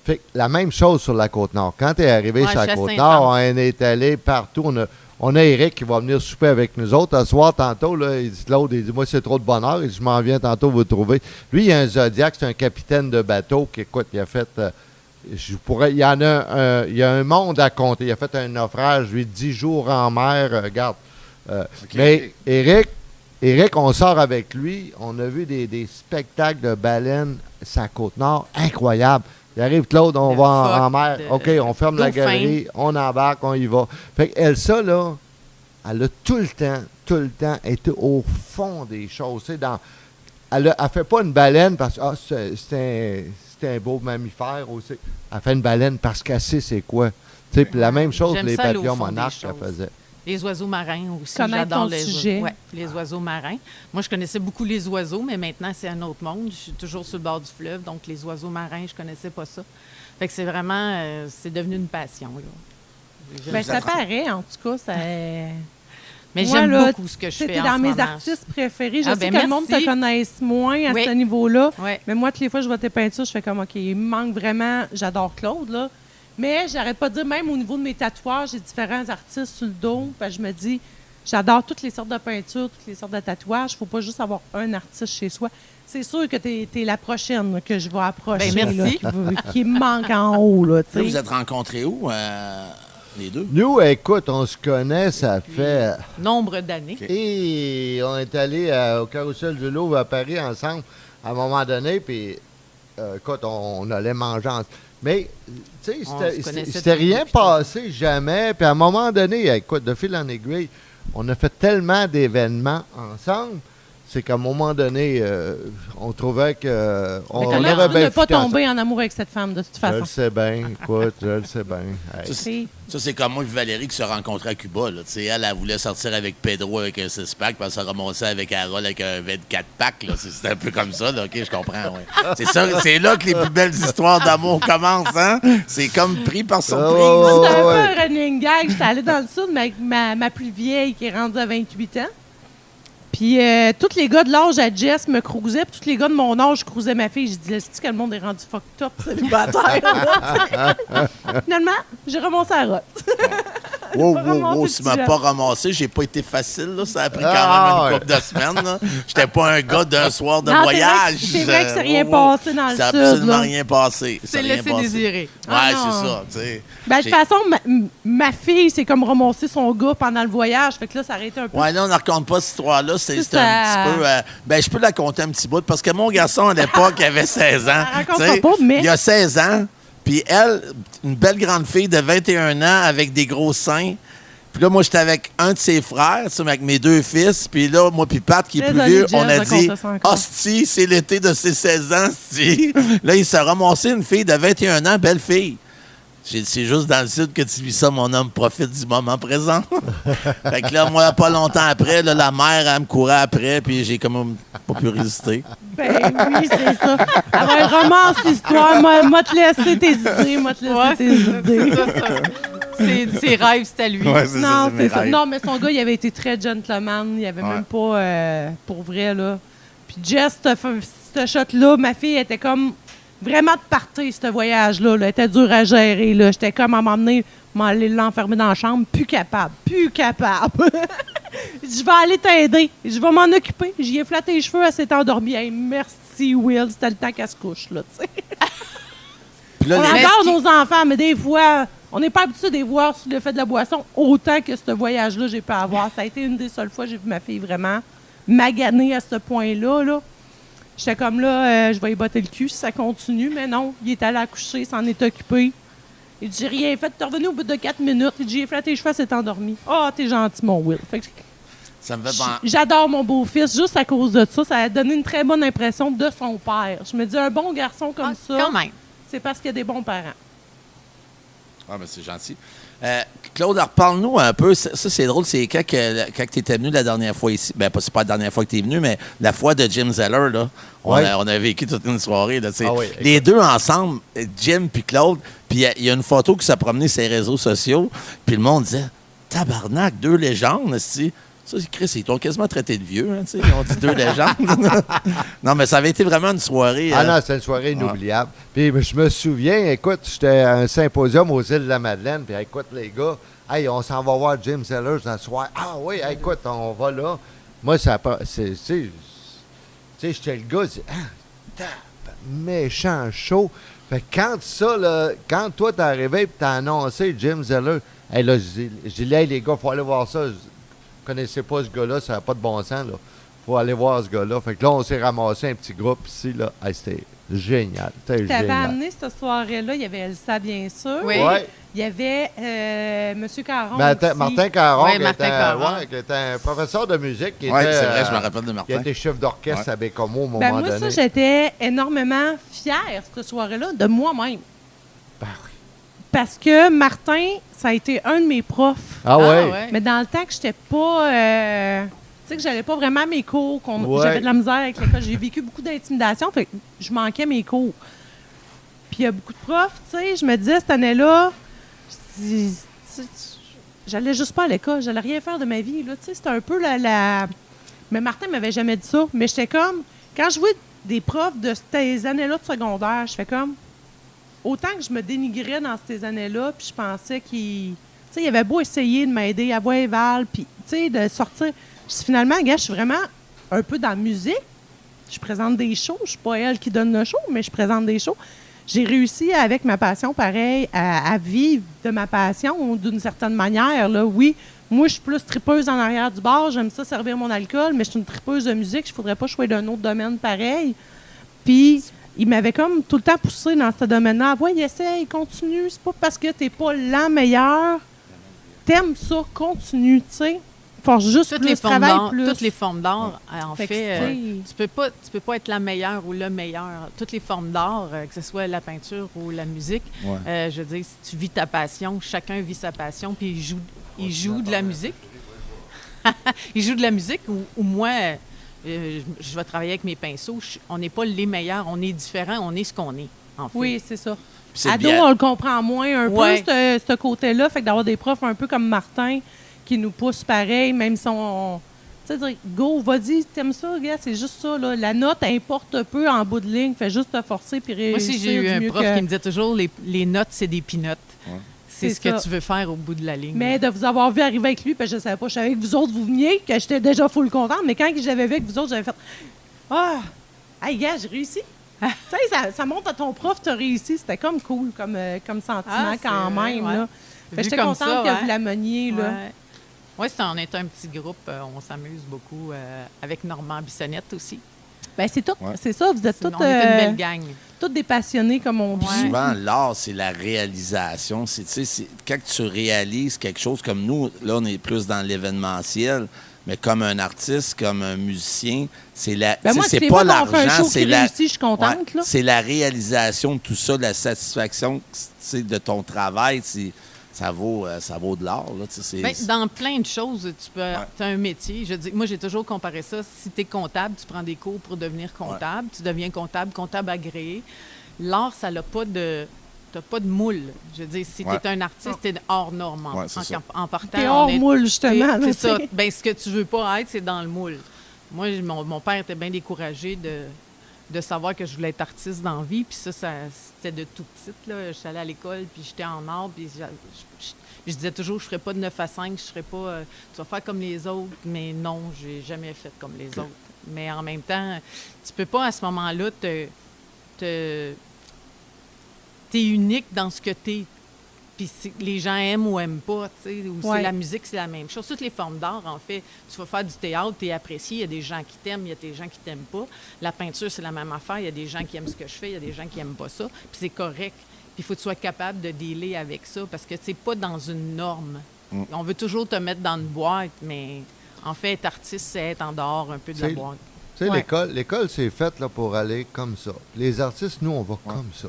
fait la même chose sur la Côte-Nord. Quand tu es arrivé sur la Côte-Nord, on est allé partout. On a Éric qui va venir souper avec nous autres. Ce soir, tantôt, là, il dit Claude, il dit moi, c'est trop de bonheur. Il dit, je m'en viens tantôt vous trouver. Lui, il a un Zodiac, c'est un capitaine de bateau qui, écoute, il a fait. Il y a un monde à compter. Il a fait un naufrage, lui, 10 jours en mer. Regarde. Mais Éric, on sort avec lui. On a vu des spectacles de baleines sur la Côte-Nord. Incroyable. Il arrive, Claude, on va en mer. OK, on ferme la galerie, on embarque, on y va. Fait qu'elle, ça, là, elle a tout le temps été au fond des choses. Elle ne fait pas une baleine parce que c'est un beau mammifère aussi. Elle fait une baleine parce qu'elle sait c'est quoi. Puis la même chose que les papillons monarques qu'elle faisait. Les oiseaux marins aussi. J'adore le sujet. Les oiseaux marins. Moi, je connaissais beaucoup les oiseaux, mais maintenant, c'est un autre monde. Je suis toujours sur le bord du fleuve, donc les oiseaux marins, je connaissais pas ça. Fait que c'est vraiment... c'est devenu une passion, là. Bien, ça paraît, en tout cas. Ça... Mais j'aime beaucoup ce que je fais en ce moment. C'était dans mes artistes préférés. Je sais que le monde te connaisse moins à ce niveau-là. Mais moi, toutes les fois que je vois tes peintures, je fais comme, OK, il me manque vraiment... J'adore Claude, là. Mais j'arrête pas de dire, même au niveau de mes tatouages, j'ai différents artistes sur le dos. Je me dis, j'adore toutes les sortes de peintures, toutes les sortes de tatouages. Il ne faut pas juste avoir un artiste chez soi. C'est sûr que tu es la prochaine que je vais approcher. Merci. Là, qui me manque en haut. Là, vous êtes rencontrés où, les deux? Nous, écoute, on se connaît, ça fait... Nombre d'années. Et on est allé au Carrousel du Louvre à Paris ensemble à un moment donné, puis écoute, on allait manger ensemble. Mais, tu sais, c'était rien passé, jamais. Puis à un moment donné, écoute, de fil en aiguille, on a fait tellement d'événements ensemble, c'est qu'à un moment donné, on trouvait que... on aurait bien ne pas tomber en amour avec cette femme, de toute façon. Je le sais bien, écoute, je le sais bien. Hey. Ça, c'est comme moi et Valérie qui se rencontraient à Cuba. Là. Elle voulait sortir avec Pedro avec un 6-pack, puis elle se ramassait avec Harold avec un 24-pack. C'était un peu comme ça. Là. OK, je comprends. Ouais. C'est ça, c'est là que les plus belles histoires d'amour commencent. Hein? C'est comme pris par surprise. C'était un peu un running gag. J'étais allée dans le sud avec ma plus vieille qui est rendue à 28 ans. Puis tous les gars de l'âge à Jess me cruisaient, puis tous les gars de mon âge cruisaient ma fille. Je disais, est-ce que le monde est rendu fucked up, célibataire? Finalement, j'ai ramassé la rotte. Wow, tu m'as pas ramassé, j'ai pas été facile, là. Ça a pris quand même une couple de semaines. J'étais pas un gars d'un soir de voyage. C'est vrai que c'est rien passé dans le sud. C'est absolument rien passé. C'est laissé désirer. Ouais, c'est ça. T'sais. Ben, de toute façon, ma fille, c'est comme ramasser son gars pendant le voyage. Fait que là, ça aurait été un peu... Ouais, là, on ne raconte pas cette histoire-là. C'est un petit peu... ben, je peux la compter un petit bout, parce que mon garçon, à l'époque, avait 16 ans. Il a 16 ans. Puis elle, une belle grande fille de 21 ans avec des gros seins. Puis là, moi, j'étais avec un de ses frères, avec mes deux fils. Puis là, moi puis Pat, qui est plus vieux, on a dit « Hostie, c'est l'été de ses 16 ans, hostie. » Là, il s'est ramassé une fille de 21 ans, belle fille. C'est juste dans le sud que tu vis ça, mon homme, profite du moment présent. Fait que là, moi, pas longtemps après, là, la mère, elle me courait après, puis j'ai comme pas pu résister. Ben oui, c'est ça. Elle romance l'histoire, m'a te laissé tes idées, Ses rêves, c'est à lui. Ouais, c'est ça. Non, mais son gars, il avait été très gentleman. Il avait même pas, pour vrai, là. Puis Jess, ce shot-là, ma fille était comme... vraiment de partir, ce voyage-là. Elle était dur à gérer. Là. J'étais comme à m'aller l'enfermer dans la chambre. Plus capable. Je vais aller t'aider. Je vais m'en occuper. J'y ai flatté les cheveux. Elle s'est endormie. Hey, merci, Will. C'était le temps qu'elle se couche. Là, on adore nos enfants, mais des fois, on n'est pas habitué de les voir sur le fait de la boisson autant que ce voyage-là, j'ai pu avoir. Ça a été une des seules fois que j'ai vu ma fille vraiment maganée à ce point-là. Là. J'étais comme là, je vais y botter le cul si ça continue, mais non, il est allé accoucher, il s'en est occupé. Il dit, j'ai rien fait, t'es revenu au bout de 4 minutes. Il dit, j'ai flatté les cheveux, c'est endormi. Ah, t'es gentil, mon Will. Fait que Ça me fait penser. j'adore mon beau-fils juste à cause de ça. Ça a donné une très bonne impression de son père. Je me dis, un bon garçon comme ça, Quand même. c'est parce qu'il y a des bons parents. Ah, mais c'est gentil. Claude, alors, parle-nous un peu. Ça, c'est drôle. C'est quand tu étais venu la dernière fois ici. Ben, c'est pas la dernière fois que tu es venu, mais la fois de Jim Zeller, là. On a vécu toute une soirée. Là, les deux ensemble, Jim puis Claude. Puis il y a une photo qui s'est promenée sur les réseaux sociaux. Puis le monde disait tabarnak, deux légendes, si. Ça, Chris, ils t'ont quasiment traité de vieux. Hein, ils ont dit deux légendes. Non, mais ça avait été vraiment une soirée. Ah non, c'était une soirée inoubliable. Puis je me souviens, écoute, j'étais à un symposium aux îles de la Madeleine. Puis écoute, les gars, hey, on s'en va voir Jim Sellers dans le soir. Ah oui, hey, écoute, on va là. Moi, ça pas. Tu sais, j'étais le gars, méchant chaud. Fait que quand toi t'es arrivé et t'as annoncé Jim Zeller, hey, là, j'ai dit, hey, les gars, faut aller voir ça. Vous connaissez pas ce gars-là, ça n'a pas de bon sens, là. Faut aller voir ce gars-là. Fait que là, on s'est ramassé un petit groupe ici, là. Hey, c'était génial. Tu avais amené cette soirée-là, il y avait Elsa, bien sûr. Oui. Ouais. Il y avait M. Caron Martin Caron, Oui, qui, Martin Caron. qui était un professeur de musique. Oui, c'est vrai, je me rappelle de Qui Martin. était chef d'orchestre à Bécomo au moment Ben, moi, donné. ça, j'étais énormément fière, cette soirée-là, de moi-même. Ben oui. Parce que Martin, ça a été un de mes profs. Ah ouais. Mais dans le temps que j'étais pas... tu sais, que j'allais pas vraiment à mes cours, Ouais. j'avais de la misère avec l'école. J'ai vécu beaucoup d'intimidation, fait que je manquais mes cours. Puis il y a beaucoup de profs, tu sais, je me disais, cette année-là, j'allais juste pas à l'école, j'allais rien faire de ma vie, là, tu sais, c'était un peu la... Mais Martin m'avait jamais dit ça, mais j'étais comme... Quand je vois des profs de ces années-là de secondaire, je fais comme... Autant que je me dénigrais dans ces années-là, puis je pensais qu'il... Tu sais, il avait beau essayer de m'aider à voir Val, puis, tu sais, de sortir... Finalement, gars, je suis vraiment un peu dans la musique. Je présente des shows. Je suis pas elle qui donne le show, mais je présente des shows. J'ai réussi, avec ma passion, pareil, à vivre de ma passion d'une certaine manière. Là. Oui, moi, je suis plus tripeuse en arrière du bar. J'aime ça servir mon alcool, mais je suis une tripeuse de musique. Je ne voudrais pas choisir d'un autre domaine pareil. Puis... il m'avait comme tout le temps poussé dans ce domaine-là. Ouais, essaye, continue. C'est pas parce que t'es pas la meilleure. T'aimes ça, continue, tu sais. Force juste plus, travaille plus. Toutes les formes d'art, en Fait fait, tu peux pas être la meilleure ou le meilleur. Toutes les formes d'art, que ce soit la peinture ou la musique, je veux dire, si tu vis ta passion, chacun vit sa passion, puis il joue de la musique. Il joue de la musique ou moi... je vais travailler avec mes pinceaux. On n'est pas les meilleurs, on est différents, on est ce qu'on est, en fait. Oui, c'est ça. C'est Ado, bien. on le comprend moins un peu, ce côté-là. Fait que d'avoir des profs un peu comme Martin qui nous poussent pareil, même si on... Tu sais, dire, go, vas-y, t'aimes ça, gars, c'est juste ça, là. La note importe peu en bout de ligne, fais juste te forcer puis réussir. Moi aussi, j'ai eu un prof qui me disait toujours, les notes, c'est des peanuts. Ouais. C'est ce que tu veux faire au bout de la ligne. Mais de vous avoir vu arriver avec lui, parce que je savais pas, je savais que vous autres, vous veniez, que j'étais déjà full contente, mais quand j'avais vu avec vous autres, j'avais fait « Ah, hey, gars, j'ai réussi! » Tu sais, ça montre à ton prof, tu as réussi. C'était comme cool, comme sentiment quand même. Ouais. Là. J'étais contente que vous l'ameniez. Ouais. Là. Oui, on est un petit groupe. On s'amuse beaucoup avec Normand Bissonnette aussi. Bien, c'est tout. Ouais. C'est ça, vous êtes toutes... On est une belle gang. Toutes des passionnés, comme on dit. Souvent, l'art, c'est la réalisation. Quand tu réalises quelque chose comme nous, là, on est plus dans l'événementiel, mais comme un artiste, comme un musicien, c'est la, moi, c'est pas l'argent, c'est la... je suis contente. Ouais, c'est la réalisation de tout ça, la satisfaction de ton travail. Ça vaut de l'art. Là, dans plein de choses, tu as un métier. Je dis, moi, j'ai toujours comparé ça. Si tu es comptable, tu prends des cours pour devenir comptable. Tu deviens comptable agréé. L'art, ça n'a pas de... Tu n'as pas de moule. Je veux dire, si tu es un artiste, tu es hors norme en partant. Tu es hors moule, justement. C'est ça. Ben, ce que tu veux pas être, c'est dans le moule. Moi, mon père était bien découragé de savoir que je voulais être artiste dans la vie. Puis ça c'était de tout petite. Là. Je suis allée à l'école, puis j'étais en art. Puis je disais toujours, je ne ferais pas de 9 à 5. Je serais pas... tu vas faire comme les autres. Mais non, j'ai jamais fait comme les autres. Mais en même temps, tu peux pas, à ce moment-là, t'es unique dans ce que t'es. Puis les gens aiment ou aiment pas, tu sais. Ou Ouais. c'est la musique, c'est la même chose. Toutes les formes d'art, en fait. Tu vas faire du théâtre, tu es apprécié. Il y a des gens qui t'aiment, il y a des gens qui t'aiment pas. La peinture, c'est la même affaire. Il y a des gens qui aiment ce que je fais, il y a des gens qui aiment pas ça. Puis c'est correct. Puis il faut que tu sois capable de dealer avec ça parce que tu n'es pas dans une norme. On veut toujours te mettre dans une boîte, mais en fait, être artiste, c'est être en dehors un peu de la C'est- boîte. Tu sais, Ouais. l'école, c'est faite là, pour aller comme ça. Les artistes, nous, on va comme ça.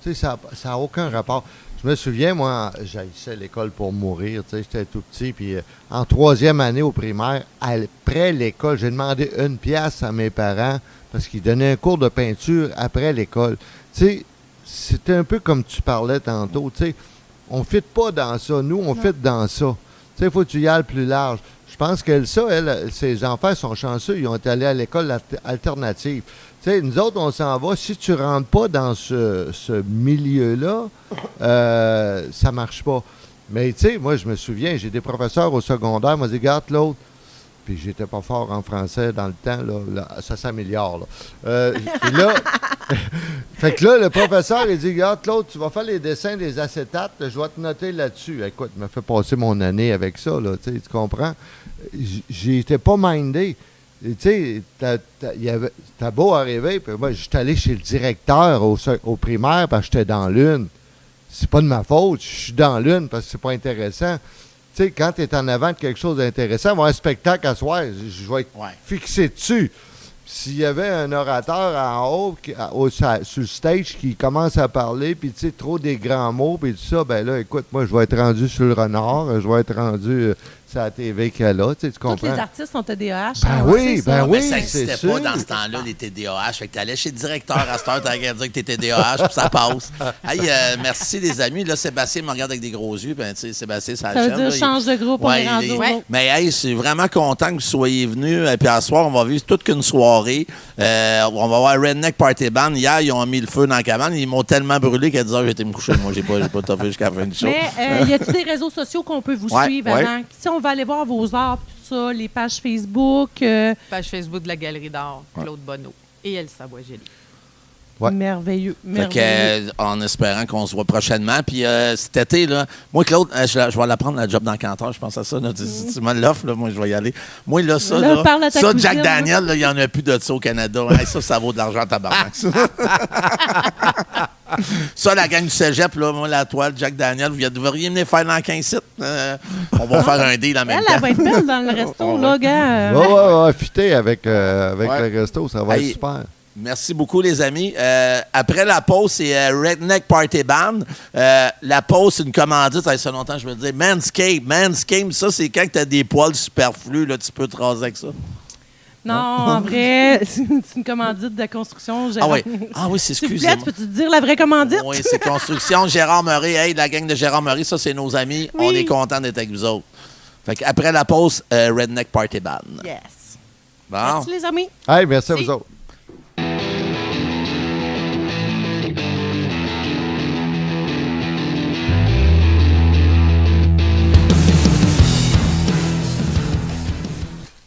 Tu sais, ça n'a aucun rapport. Je me souviens, moi, j'haïssais l'école pour mourir. Tu sais, j'étais tout petit. Puis en 3e année au primaire, après l'école, j'ai demandé 1 pièce à mes parents parce qu'ils donnaient un cours de peinture après l'école. Tu sais, c'était un peu comme tu parlais tantôt. Tu sais, on ne fit pas dans ça. Nous, on fit dans ça. Tu sais, il faut que tu y ailles plus large. Je pense que ça, ses enfants sont chanceux. Ils ont été allés à l'école alternative. Tu sais, nous autres, on s'en va. Si tu rentres pas dans ce milieu-là, ça marche pas. Mais tu sais, moi, je me souviens, j'ai des professeurs au secondaire, m'ont dit, garde l'autre. Puis j'étais pas fort en français dans le temps, là, ça s'améliore. Là. Puis là, fait que là, le professeur, il dit, regarde, Claude, tu vas faire les dessins des acétates, je vais te noter là-dessus. Écoute, il m'a fait passer mon année avec ça, là, tu comprends? J'étais pas mindé. Tu sais, t'as beau arriver, puis moi, j'étais allé chez le directeur au primaire parce que j'étais dans l'une. C'est pas de ma faute, je suis dans l'une parce que c'est pas intéressant. Tu sais, quand tu es en avant de quelque chose d'intéressant, il va y avoir un spectacle à soir, je vais être fixé dessus. S'il y avait un orateur en haut, sur le stage, qui commence à parler, puis tu sais, trop des grands mots, puis tout ça, ben là, écoute, moi, je vais être rendu sur le renard, je vais être rendu sur la TV qu'elle a, tu comprends? Tous les artistes ont TDAH. Ben oui, ben oui, Mais ça c'est n'existait sûr. pas dans ce temps-là, les TDAH. Fait que tu allais chez le directeur à cette heure, tu allais dire que tu TDAH, puis ça passe. Hey, merci, les amis. Là, Sébastien me regarde avec des gros yeux. Ben, tu sais, Sébastien, ça Ça veut dire change de groupe, on est rendu au groupe. Mais hey, je suis vraiment content que vous soyez venus. Et puis à ce soir, on va vivre toute qu'une soirée. On va voir Redneck Party Band. Hier, ils ont mis le feu dans la cabane. Ils m'ont tellement brûlé qu'à 10 heures, j'étais me coucher. Moi, j'ai pas toffé jusqu'à la fin du show. Mais y a-t-il des réseaux sociaux qu'on peut vous suivre avant? Si on va aller voir vos arts, tout ça, les pages Facebook. Page Facebook de la Galerie d'art, Claude Bonneau et Elsa Boisgeli. Ouais. Merveilleux. Fait que, en espérant qu'on se voit prochainement. Puis cet été, là, moi, Claude, je vais la prendre la job d'encanteur. Je pense à ça. Là. Si tu me l'offres, là, moi, je vais y aller. Moi, là, ça, Là, là, parle à ta ça cousine, Jack Daniel, il n'y en a plus de ça au Canada. Hey, ça vaut de l'argent à tabarnak. Ça, la gang du cégep, là, moi, la toile, Jack Daniel, vous devriez venir faire dans 15 sites. On va faire un deal en même temps. Elle va être belle dans le resto, là, gars. Ouais, fitter avec le resto, ça va être super. Merci beaucoup, les amis. Après la pause, c'est Redneck Party Band. La pause, c'est une commandite. Ça fait longtemps que je me disais Manscaped. Manscaped, ça, c'est quand tu as des poils superflus, là, tu peux te raser avec ça. Non, en vrai, c'est une commandite de construction. Gérard. Ah oui, c'est S'il vous excusez-moi. plaît, peux-tu te dire la vraie commandite? Oui, c'est Construction Gérard Murray. Hey, la gang de Gérard Murray, ça, c'est nos amis. Oui. On est content d'être avec vous autres. Fait qu'après la pause, Redneck Party Band. Yes. Bon. Merci, les amis. Hey, merci à vous autres.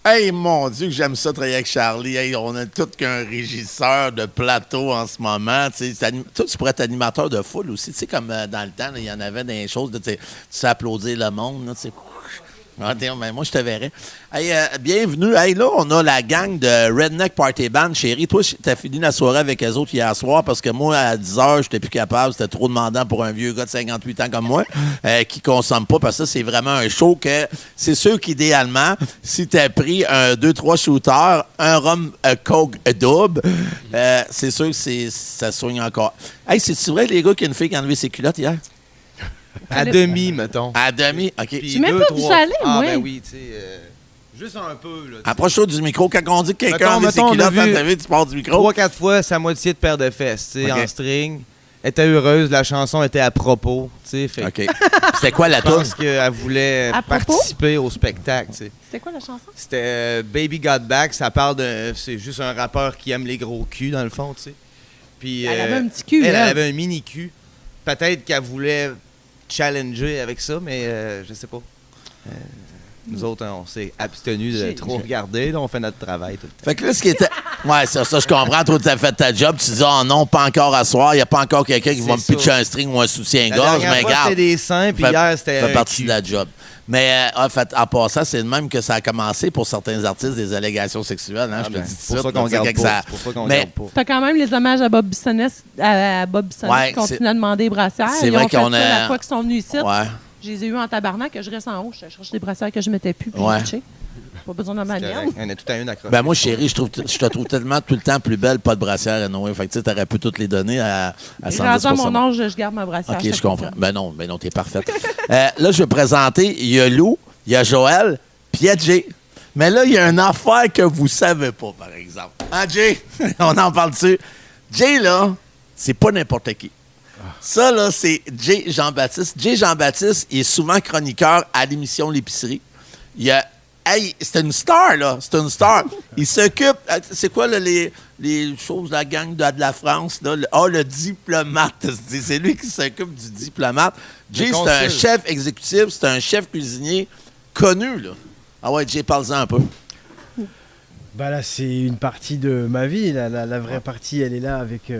Hey, mon Dieu, que j'aime ça travailler avec Charlie. Hey, on a tout qu'un régisseur de plateau en ce moment. Toi, tu pourrais être animateur de foule aussi. Tu sais, comme dans le temps, il y en avait des choses de, tu sais, applaudir le monde. Là, mais moi, je te verrais. Hey, bienvenue. Hey, là, on a la gang de Redneck Party Band. Chérie, toi, t'as fini la soirée avec eux autres hier soir parce que moi, à 10 h, j'étais plus capable. C'était trop demandant pour un vieux gars de 58 ans comme moi qui consomme pas parce que ça, c'est vraiment un show que c'est sûr qu'idéalement, si t'as pris un 2-3 shooters, un rhum Coke double, c'est sûr que ça soigne encore. Hey, c'est-tu vrai, les gars, qu'il y a une fille qui a enlevé ses culottes hier? À demi, mettons. À demi, OK. Puis J'ai même pas vu ça aller, moi. ben oui, tu sais, juste un peu. Là, Approche-toi du micro. Quand on dit que quelqu'un a enlevé ses mettons, culottes on a dans vu ta vie, tu pars du micro. 3-4 fois sa moitié de paire de fesses, tu sais, OK. en string. Elle était heureuse, la chanson était à propos, tu sais. Fait que OK. C'était quoi la je toune? pense qu'elle voulait À propos? participer au spectacle, tu sais. C'était quoi la chanson? C'était Baby Got Back, ça parle de... C'est juste un rappeur qui aime les gros culs, dans le fond, tu sais. Puis, Elle avait un petit cul, Elle là. avait un mini cul. Peut-être qu'elle voulait challenger avec ça, mais je sais pas. Nous autres, on s'est abstenus de trop regarder. Là, on fait notre travail tout le temps. Fait que là, ce qui était. Ouais, ça, je comprends. Toi, tu as fait ta job. Tu dis, oh non, pas encore à soir. Il n'y a pas encore quelqu'un qui va me pitcher un string ou un soutien-gorge. La dernière fois, c'était des seins, puis hier, c'était ça fait partie de la job. Mais en fait, en passant, c'est de même que ça a commencé pour certains artistes, des allégations sexuelles. Hein, je te dis c'est pour ça qu'on garde pas. C'est pour ça qu'on garde pas. T'as quand même les hommages à Bob Bissonnette, qui continue à demander des brassières. C'est vrai qu'on a... La fois qu'ils sont venus ici, ouais. je les ai eus en tabarnak, que je reste en haut, je cherche des brassières que je mettais plus, puis j'ai pas besoin de ma mienne. On a tout à une accroche. Ben moi, chérie, je te trouve tellement tout le temps plus belle, pas de brassière à Noé. Fait que tu aurais pu toutes les donner à 110%. Rendu à mon âge, je garde ma brassière. OK, je comprends. Ben non, t'es parfaite. Là, je vais présenter, il y a Lou, il y a Joël, puis il y a Jay. Mais là, il y a une affaire que vous savez pas, par exemple. Hein, Jay? On en parle dessus. Jay, là, c'est pas n'importe qui. Ça, là, c'est Jay Jean-Baptiste. Jay Jean-Baptiste, il est souvent chroniqueur à l'émission L'Épicerie. Il a... Hey, c'est une star, là. C'est une star. Il s'occupe... C'est quoi, là, les choses de la gang de la France, là? Le diplomate. C'est lui qui s'occupe du diplomate. Jay, c'est un chef exécutif, c'est un chef cuisinier connu, là. Ah ouais, Jay, parle-en un peu. Bah là, c'est une partie de ma vie. La vraie partie, elle est là avec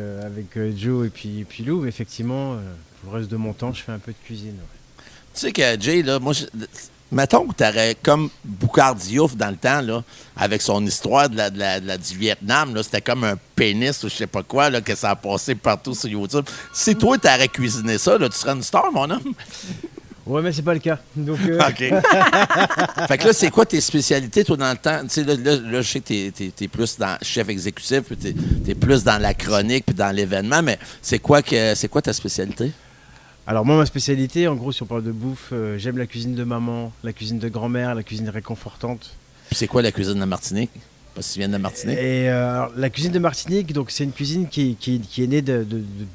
Joe et puis Lou. Mais effectivement, pour le reste de mon temps, je fais un peu de cuisine. Ouais. Tu sais que Jay, là, moi... Mettons que tu aurais comme Boucard Diouf dans le temps, là, avec son histoire du Vietnam, là, c'était comme un pénis ou je sais pas quoi, là, que ça a passé partout sur YouTube. Si toi, tu aurais cuisiné ça, là, tu serais une star, mon homme? Ouais, mais c'est pas le cas. Donc, OK. Fait que là, c'est quoi tes spécialités, toi, dans le temps? Tu sais, là, je sais que t'es plus dans chef exécutif, puis t'es plus dans la chronique, puis dans l'événement, mais c'est quoi ta spécialité? Alors moi, ma spécialité, en gros, si on parle de bouffe, j'aime la cuisine de maman, la cuisine de grand-mère, la cuisine réconfortante. Puis c'est quoi la cuisine de Martinique? Parce que tu viens de Martinique. Et la cuisine de Martinique, donc c'est une cuisine qui est née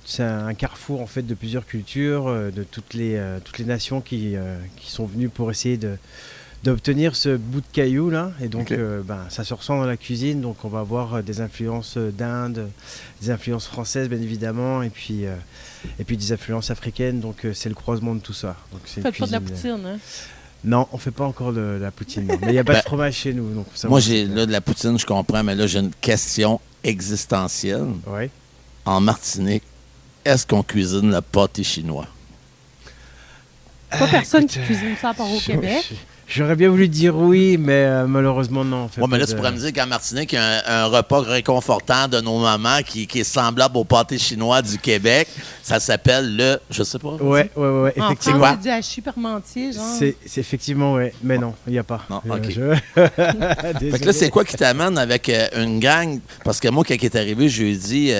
c'est un carrefour en fait de plusieurs cultures, de toutes les nations qui sont venues pour essayer d'obtenir ce bout de caillou là. Et donc ça se ressent dans la cuisine. Donc on va avoir des influences d'Inde, des influences françaises bien évidemment, et puis des influences africaines. Donc c'est le croisement de tout ça. Donc c'est faites pas de la poutine, hein? Non, on fait pas encore de la poutine. Non. Mais il n'y a pas de fromage chez nous. Donc moi, j'ai là de la poutine, je comprends, mais là, j'ai une question existentielle. Oui. En Martinique, est-ce qu'on cuisine le pâté chinois? Pas personne qui cuisine ça à part au Québec. J'aurais bien voulu dire oui, mais malheureusement, non. Oui, mais là, tu pourrais me dire qu'en Martinique, il y a un repas réconfortant de nos mamans qui est semblable au pâté chinois du Québec. Ça s'appelle le... Je sais pas. Oui, effectivement. C'est du hachis parmentier, genre. C'est effectivement, oui. Mais non, il n'y a pas. Non, OK. Fait que là, c'est quoi qui t'amène avec une gang? Parce que moi, quand il est arrivé, je lui ai dit...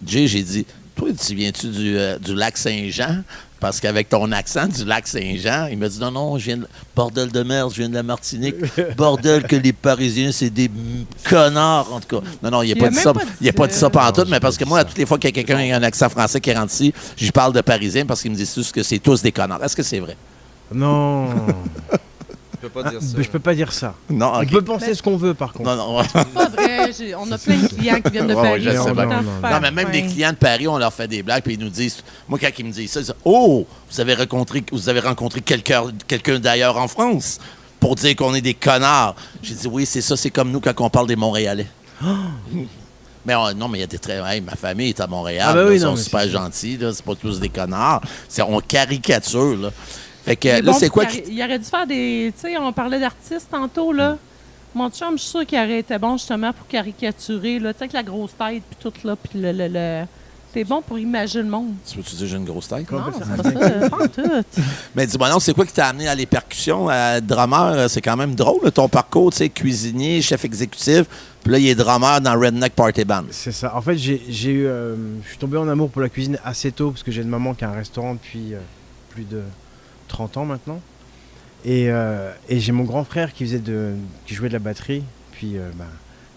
Jay, j'ai dit, toi, tu viens-tu du lac Saint-Jean? Parce qu'avec ton accent du lac Saint-Jean, il m'a dit non, je viens de bordel de merde, je viens de la Martinique. Bordel que les Parisiens, c'est des connards, en tout cas. Non, il n'a pas dit ça. Il n'a pas dit ça pantoute, mais parce que moi, toutes les fois qu'il y a quelqu'un qui a un accent français qui rentre ici, je lui parle de Parisiens parce qu'ils me disent tous que c'est tous des connards. Est-ce que c'est vrai? Non. Je peux pas dire ça. Je peux pas dire ça. Non, on peut penser ce qu'on veut, par contre. Non. C'est pas vrai. On a plein de clients qui viennent de Paris. Je sais non, mais même les clients de Paris, on leur fait des blagues, puis ils nous disent... Moi, quand ils me disent ça, ils disent « Oh, vous avez rencontré quelqu'un d'ailleurs en France pour dire qu'on est des connards. » J'ai dit « Oui, c'est ça, c'est comme nous quand on parle des Montréalais. Mais non, mais il y a des très... Hey, ma famille est à Montréal. Ils sont super gentils. Là, c'est pas tous des connards. On caricature, là. Fait que là, c'est quoi il aurait dû faire des... Tu sais, on parlait d'artistes tantôt, là. Mon chum, je suis sûr qu'il aurait été bon, justement, pour caricaturer, là. Tu sais, avec la grosse tête, puis tout, là, puis le... C'est bon pour imaginer le monde. Tu veux-tu dire j'ai une grosse tête? Non, c'est pas ça. Pas tout. Mais dis-moi non, c'est quoi qui t'a amené à les percussions? Drummer, c'est quand même drôle, ton parcours, tu sais, cuisinier, chef exécutif. Puis là, il est drummer dans Redneck Party Band. C'est ça. En fait, je suis tombé en amour pour la cuisine assez tôt, parce que j'ai une maman qui a un restaurant depuis plus de 30 ans maintenant. Et j'ai mon grand frère qui jouait de la batterie. Puis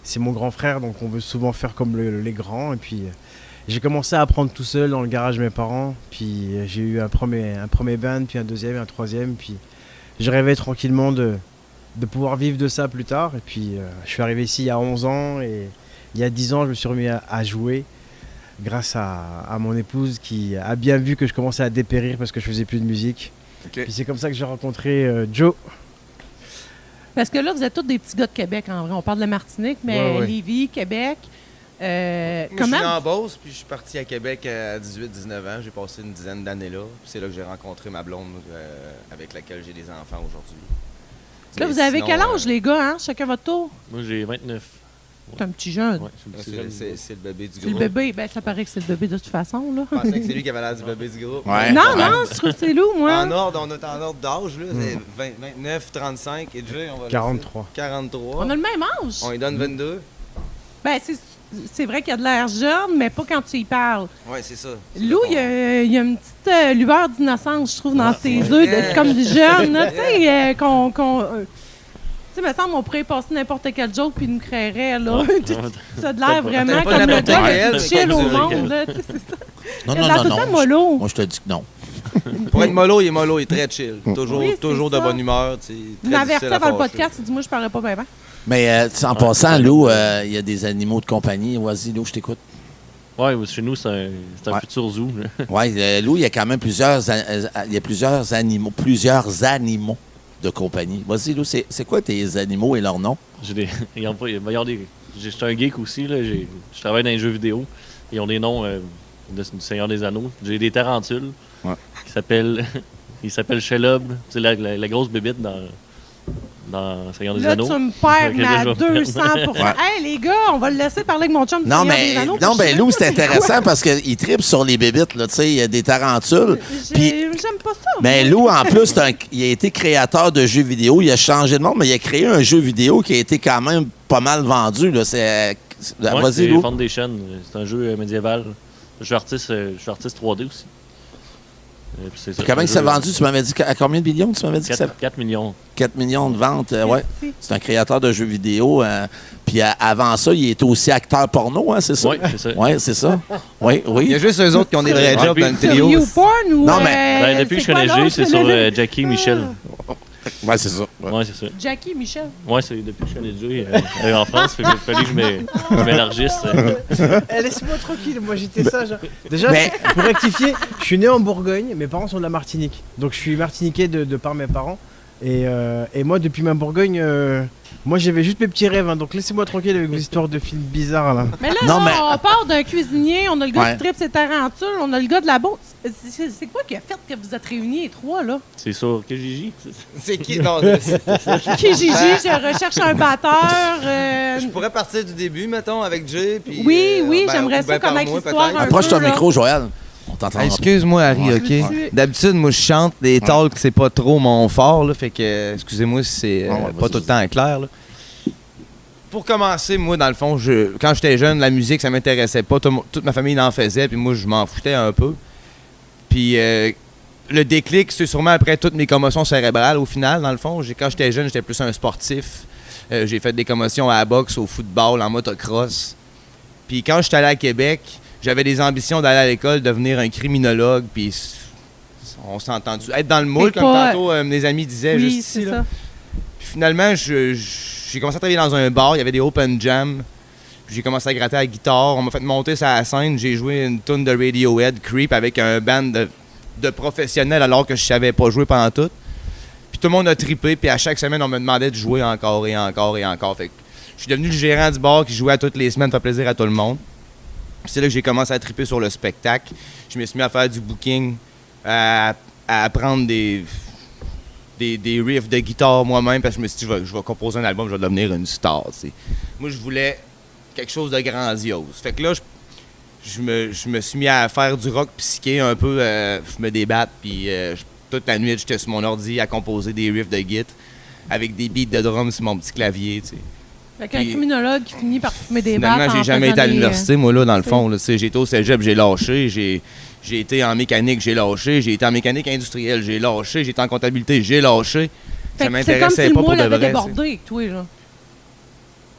c'est mon grand frère, donc on veut souvent faire comme les grands. Et puis j'ai commencé à apprendre tout seul dans le garage de mes parents. Puis j'ai eu un premier band, puis un deuxième, un troisième. Puis je rêvais tranquillement de pouvoir vivre de ça plus tard. Et puis je suis arrivé ici il y a 11 ans. Et il y a 10 ans, je me suis remis à jouer grâce à mon épouse qui a bien vu que je commençais à dépérir parce que je faisais plus de musique. Okay. Puis c'est comme ça que j'ai rencontré Joe. Parce que là, vous êtes tous des petits gars de Québec, en vrai. On parle de la Martinique, mais Ouais. Lévis, Québec. Moi, je suis Comment? né en Beauce, puis je suis parti à Québec à 18-19 ans. J'ai passé une dizaine d'années là. Puis c'est là que j'ai rencontré ma blonde avec laquelle j'ai des enfants aujourd'hui. Là, Mais vous avez sinon, quel âge, les gars, hein? Chacun votre tour? Moi, j'ai 29. C'est un petit jeune. Ouais, je suis un petit jeune. C'est le bébé du C'est le groupe. bébé. Ben, ça paraît que c'est le bébé de toute façon, là. Je pensais que c'est lui qui avait l'air du bébé du groupe. Ouais. Non, je trouve que c'est lourd, moi. En ordre, on est en ordre d'âge, là. C'est 29, 35, et Jay, on va 43. 43. On a le même âge. On lui donne 22. Ben, c'est vrai qu'il a de l'air jeune, mais pas quand tu y parles. Ouais, c'est ça. Lou, il y a une petite lueur d'innocence, je trouve, dans ses yeux, comme du jeune, là, tu sais, tu sais, me semble, on pourrait passer n'importe quel joke puis il nous créerait, là. Ça a de l'air vraiment Pas comme le n'importe gars quel, le plus mais chill comme au du monde, là, tu sais, c'est ça. Non, Il a non, l'air non, tout le temps non. mollo. Moi, je te dis que non. Pour être mollo, il est très chill. Toujours, Oui, c'est toujours de ça. bonne humeur. Tu sais, Il très m'a difficile averti à avant le fâcher. podcast, il dit, moi, je parlerai pas bien. Mais en passant, Lou, il y a des animaux de compagnie. Vas-y, Lou, je t'écoute. Ouais, chez nous, c'est un Ouais. futur zoo. là. Oui, Lou, il y a quand même plusieurs animaux de compagnie. Vas-y, Lou, c'est quoi tes animaux et leurs noms? J'ai des. Ils ont pas- ils ont des- Je suis un geek aussi. Là. Je travaille dans les jeux vidéo. Ils ont des noms du Seigneur des Anneaux. J'ai des tarentules Ouais. qui s'appellent. Il s'appelle Shelob. C'est la grosse bébite dans Seigneur des Là, Anneaux. tu me perds, Ok, mais là, à je vais 200%. Ouais. Hey, les gars, on va le laisser parler avec mon chum du Non, Seigneur mais, des Anneaux, non, parce que ben je Lou, sais c'est pas intéressant parce qu'il tripe sur les bébites, là, tu sais, il y a des tarentules. Puis, J'aime pas ça. ben moi. Lou, en plus, il a été créateur de jeux vidéo. Il a changé de nom, mais il a créé un jeu vidéo qui a été quand même pas mal vendu, là. Ouais, Vas-y, c'est Lou. Foundation. C'est un jeu médiéval. Je suis artiste 3D aussi. Puis c'est ça, Comment c'est un il s'est jeu- vendu? Tu m'avais dit à combien de millions? Tu m'avais dit que ça 4 millions. 4 millions de ventes. Ouais. Merci. C'est un créateur de jeux vidéo. Puis avant ça, il était aussi acteur porno, hein, c'est ça? Oui, c'est ça. Oui, c'est ça. Oui, Il y oui. a juste eux autres qui ont des vrais Ouais, jobs puis- dans le Sur trio. YouPorn ou... Non, mais- Ben, depuis que je c'est quoi connais Jay, l'autre, c'est sur là? Jackie Michel. Oui, c'est ça. Ouais. Ouais, c'est ça. Jackie Michel. Ouais, c'est depuis que je connais Jay en France. Il fallait que je m'élargisse. Laisse-moi tranquille, moi j'étais sage. Déjà, Mais- pour rectifier, je suis né en Bourgogne, mes parents sont de la Martinique. Donc je suis martiniquais de par mes parents. Et moi, depuis ma Bourgogne, moi j'avais juste mes petits rêves. Hein, donc laissez-moi tranquille avec vos histoires de films bizarres là. Mais là, Non, là, mais- on part d'un cuisinier, on a le gars Ouais. qui tripe ses tarentules, on a le gars de la bourse. C'est quoi qui a fait que vous êtes réunis les trois, là? C'est sur Kijiji. C'est qui? Non, Qui Gigi, je recherche un batteur. je pourrais partir du début, mettons, avec Jay. Puis, Oui, ben, j'aimerais ou ben ça par connaître moi, l'histoire peut-être. un Approche ton peu, là. micro, Joël. On t'entend. Excuse-moi, Harry, Ouais. OK? Ouais. D'habitude, moi, je chante. Les talks, c'est pas trop mon fort, là. Fait que, excusez-moi si c'est Ouais, ouais, pas vas-y, tout le temps clair, là. Pour commencer, moi, dans le fond, quand j'étais jeune, la musique, ça m'intéressait pas. Toute ma famille en faisait, puis moi, je m'en foutais un peu. Puis le déclic, c'est sûrement après toutes mes commotions cérébrales, au final, dans le fond. Quand j'étais jeune, j'étais plus un sportif. J'ai fait des commotions à la boxe, au football, en motocross. Puis quand j'étais allé à Québec, j'avais des ambitions d'aller à l'école, devenir un criminologue, puis on s'est entendu. Être dans le moule, Mais comme pas- tantôt mes amis disaient, Oui, juste c'est ici. là. ça. Puis finalement, j'ai commencé à travailler dans un bar, il y avait des open jams. Puis j'ai commencé à gratter à la guitare, on m'a fait monter sur la scène, j'ai joué une tune de Radiohead, Creep, avec un band de professionnels alors que je savais pas jouer pendant tout. Puis tout le monde a trippé, puis à chaque semaine, on me demandait de jouer encore et encore et encore. Fait que je suis devenu le gérant du bar qui jouait à toutes les semaines, fait plaisir à tout le monde. Puis c'est là que j'ai commencé à tripper sur le spectacle. Je me suis mis à faire du booking, à apprendre des riffs de guitare moi-même, parce que je me suis dit, je vais composer un album, je vais devenir une star. T'sais. Moi, je voulais quelque chose de grandiose. Fait que là, je me suis mis à faire du rock psyché un peu, je me débatte, puis toute la nuit, j'étais sur mon ordi à composer des riffs de guitare avec des beats de drum sur mon petit clavier, tu sais. Fait qu'un Puis- criminologue qui finit par fumer des battes. Finalement, j'ai en jamais faisant été à des, l'université, moi, là, dans le fond. Là, tu sais, j'ai été au cégep, j'ai lâché. J'ai été en mécanique, j'ai lâché. J'ai été en mécanique industrielle, j'ai lâché. J'ai été en comptabilité, j'ai lâché. Fait Ça que c'est comme si m'intéressait le pas pour moule de avait vrai. débordé avec toi, là.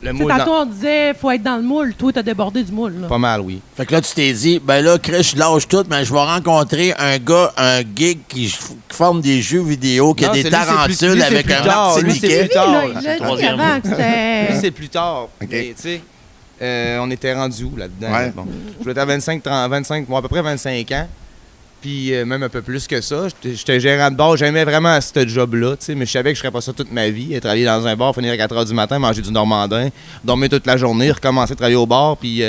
Le Tu sais, moule, tantôt, dans- on disait, faut être dans le moule. Toi, t'as débordé du moule, là. pas mal, oui. Fait que là, tu t'es dit, ben là, Chris, je lâche tout, mais je vais rencontrer un gars, un geek qui forme des jeux vidéo, qui a Non, des c'est lui, c'est tarentules plus avec plus un tard. Lui, c'est martiniquais. plus tard. Là, il l'a dit troisième. avant que Lui, c'était... c'est plus tard. Ok. Mais, tu sais, on était rendu où là-dedans? Ouais. Bon. Je voulais être à 25, bon, à peu près 25 ans. Puis même un peu plus que ça. J'étais gérant de bar. J'aimais vraiment ce job-là, tu sais, mais je savais que je ferais pas ça toute ma vie. Travailler dans un bar, finir à 4 h du matin, manger du normandin, dormir toute la journée, recommencer à travailler au bar, puis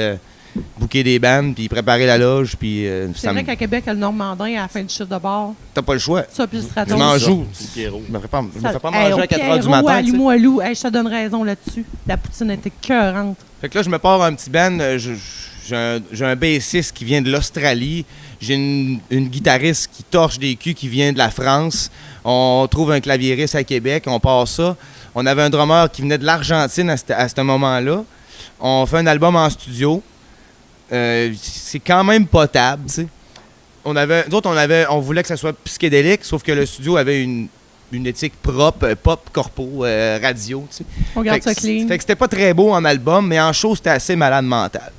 booker des bandes, puis préparer la loge. Puis, c'est vrai qu'à Québec, le normandin, à la fin du chiffre de bar, t'as pas le choix. ça, puis le Je stratos. m'en joue. Pierrot. Je me fais pas manger à 4 h du matin. tu sais. Limoilou, je te donne raison là-dessus. La poutine était cœurante. Fait que là, je me pars un petit band. J'ai un bassiste qui vient de l'Australie. J'ai une guitariste qui torche des culs qui vient de la France. On trouve un claviériste à Québec. On part ça. On avait un drummer qui venait de l'Argentine à ce moment-là. On fait un album en studio. C'est quand même potable, tu sais. Nous autres, on voulait que ça soit psychédélique, sauf que le studio avait une éthique propre, pop, corpo, radio, tu sais. On garde ça clean. Fait que c'était pas très beau en album, mais en show, c'était assez malade mental.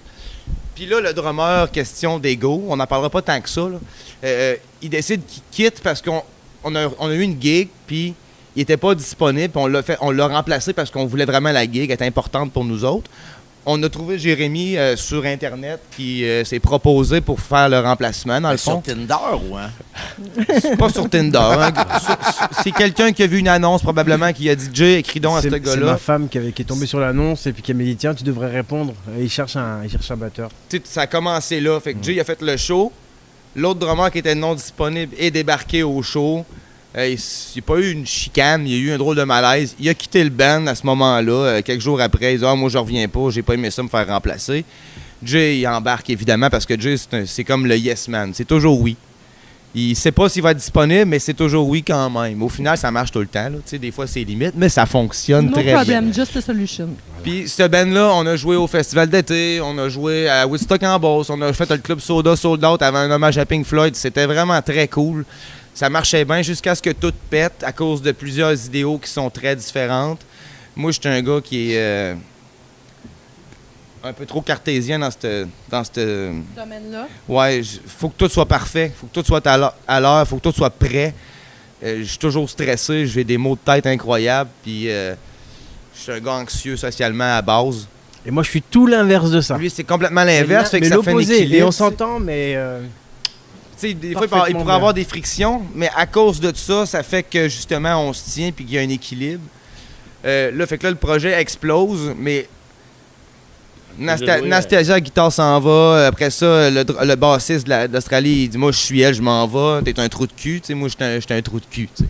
Puis là, le drummer, question d'ego, on n'en parlera pas tant que ça, là. Il décide qu'il quitte parce qu'on a eu une gig, puis il était pas disponible, puis on l'a remplacé parce qu'on voulait vraiment la gig, elle était importante pour nous autres. On a trouvé Jérémy sur Internet qui s'est proposé pour faire le remplacement, dans le fond. Sur Tinder ou hein? C'est pas sur Tinder. Hein. C'est quelqu'un qui a vu une annonce, probablement, qui a dit « Jay, écris donc à ce C'est gars-là. » ma femme qui est tombée sur l'annonce et puis qui m'a dit « Tiens, tu devrais répondre. » Il cherche un batteur. Tu sais, ça a commencé là. Fait que Jay a fait le show. L'autre drummer qui était non disponible est débarqué au show. Il n'y a pas eu une chicane, il y a eu un drôle de malaise. Il a quitté le band à ce moment-là. Quelques jours après, il dit « Ah, moi, je reviens pas, j'ai pas aimé ça me faire remplacer. » Jay, il embarque évidemment parce que Jay, c'est comme le yes man. C'est toujours oui. Il sait pas s'il va être disponible, mais c'est toujours oui quand même. Au final, ça marche tout le temps. Là. Des fois, c'est limite, mais ça fonctionne très bien. No problem, just a solution. Puis, ce band-là, on a joué au Festival d'été, on a joué à Woodstock en Beauce, on a fait le Club Soda Sold Out avant un hommage à Pink Floyd. C'était vraiment très cool. Ça marchait bien jusqu'à ce que tout pète à cause de plusieurs idéaux qui sont très différentes. Moi, je suis un gars qui est un peu trop cartésien dans ce domaine-là. Ouais, faut que tout soit parfait, faut que tout soit à l'heure, faut que tout soit prêt. Je suis toujours stressé, j'ai des maux de tête incroyables, puis je suis un gars anxieux socialement à base. Et moi, je suis tout l'inverse de ça. Lui, c'est complètement l'inverse, fait que ça fait un l'opposé. équilibre. Et on s'entend, mais... Tu sais, des fois, il pourrait y avoir des frictions, mais à cause de ça, ça fait que, justement, on se tient puis qu'il y a un équilibre. Là, fait que là, le projet explose, mais Nastasia, guitare s'en va. Après ça, le bassiste d'Australie, il dit « Moi, je suis elle, je m'en vais. T'es un trou de cul. » Tu sais, moi, j'étais un trou de cul, tu sais.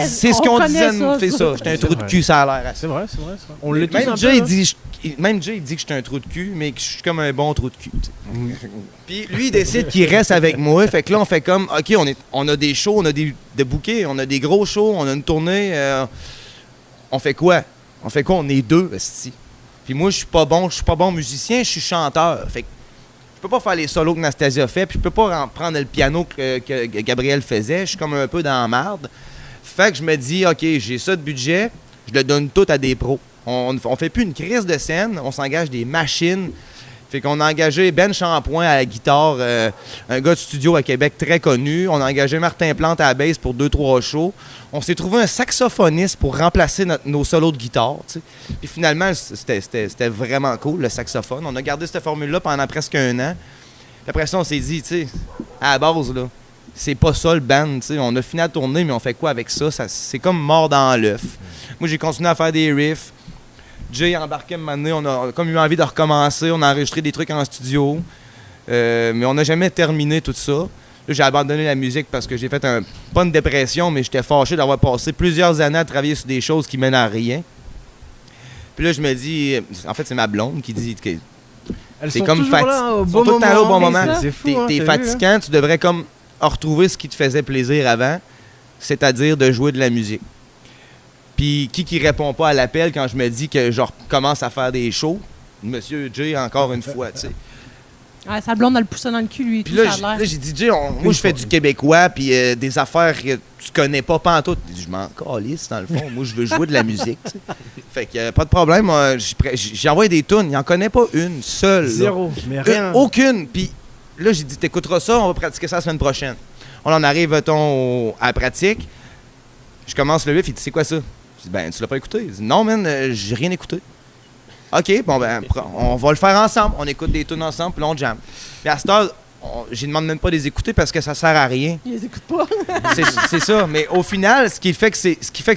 C'est ce qu'on disait, c'est ça. J'étais un trou de cul, ça a l'air. C'est vrai. On l'est tous un peu, Même Jay, il dit que j'étais un trou de cul, mais que je suis comme un bon trou de cul. Puis lui, il décide qu'il reste avec moi. Fait que là, on fait comme, OK, on a des shows, on a des bouquets, on a des gros shows, on a une tournée. On fait quoi? On est deux, esti. Puis moi, je suis pas bon musicien, je suis chanteur. Fait que je peux pas faire les solos que Nastasia fait, puis je peux pas prendre le piano que Gabriel faisait. Je suis comme un peu dans la marde. Fait que je me dis, OK, j'ai ça de budget, je le donne tout à des pros. On fait plus une crise de scène, on s'engage des machines. Fait qu'on a engagé Ben Champoint à la guitare, un gars de studio à Québec très connu. On a engagé Martin Plante à la bass pour 2-3 shows. On s'est trouvé un saxophoniste pour remplacer nos solos de guitare. T'sais. Puis finalement, c'était vraiment cool, le saxophone. On a gardé cette formule-là pendant presque 1 an. Puis après ça, on s'est dit, tu sais, à la base, là, c'est pas ça le band. T'sais. On a fini à tourner, mais on fait quoi avec ça? C'est comme mort dans l'œuf. Moi, j'ai continué à faire des riffs. Jay embarqué un moment donné, on a comme eu envie de recommencer, on a enregistré des trucs en studio, mais on n'a jamais terminé tout ça. Là, j'ai abandonné la musique parce que j'ai fait pas une dépression, mais j'étais fâché d'avoir passé plusieurs années à travailler sur des choses qui mènent à rien. Puis là, je me dis, en fait, c'est ma blonde qui dit que c'est comme tout le temps là au bon moment. C'est fou, t'es fatigant, tu devrais comme retrouver ce qui te faisait plaisir avant, c'est-à-dire de jouer de la musique. Puis qui répond pas à l'appel quand je me dis que je commence à faire des shows? Monsieur Jay, encore une fois, tu sais. Ah, sa blonde a le poussé dans le cul, lui. Puis là, j'ai dit, Jay, moi, je fais du québécois, puis des affaires que tu connais pas pantoute. Je m'en calisse, dans le fond. Moi, je veux jouer de la musique, tu sais. Fait que pas de problème. J'ai envoyé des tunes. Il en connaît pas une seule. Zéro, mais rien. Aucune. Puis là, j'ai dit, t'écouteras ça, on va pratiquer ça la semaine prochaine. On en arrive, à la pratique. Je commence le riff, il dit, c'est quoi ça? Je dis, ben, tu l'as pas écouté? Il dit, non, man, j'ai rien écouté. OK, bon, ben, on va le faire ensemble. On écoute des tunes ensemble, puis on jam. Puis à cette heure, je demande même pas de les écouter parce que ça sert à rien. Ils les écoutent pas. C'est ça. Mais au final, ce qui fait que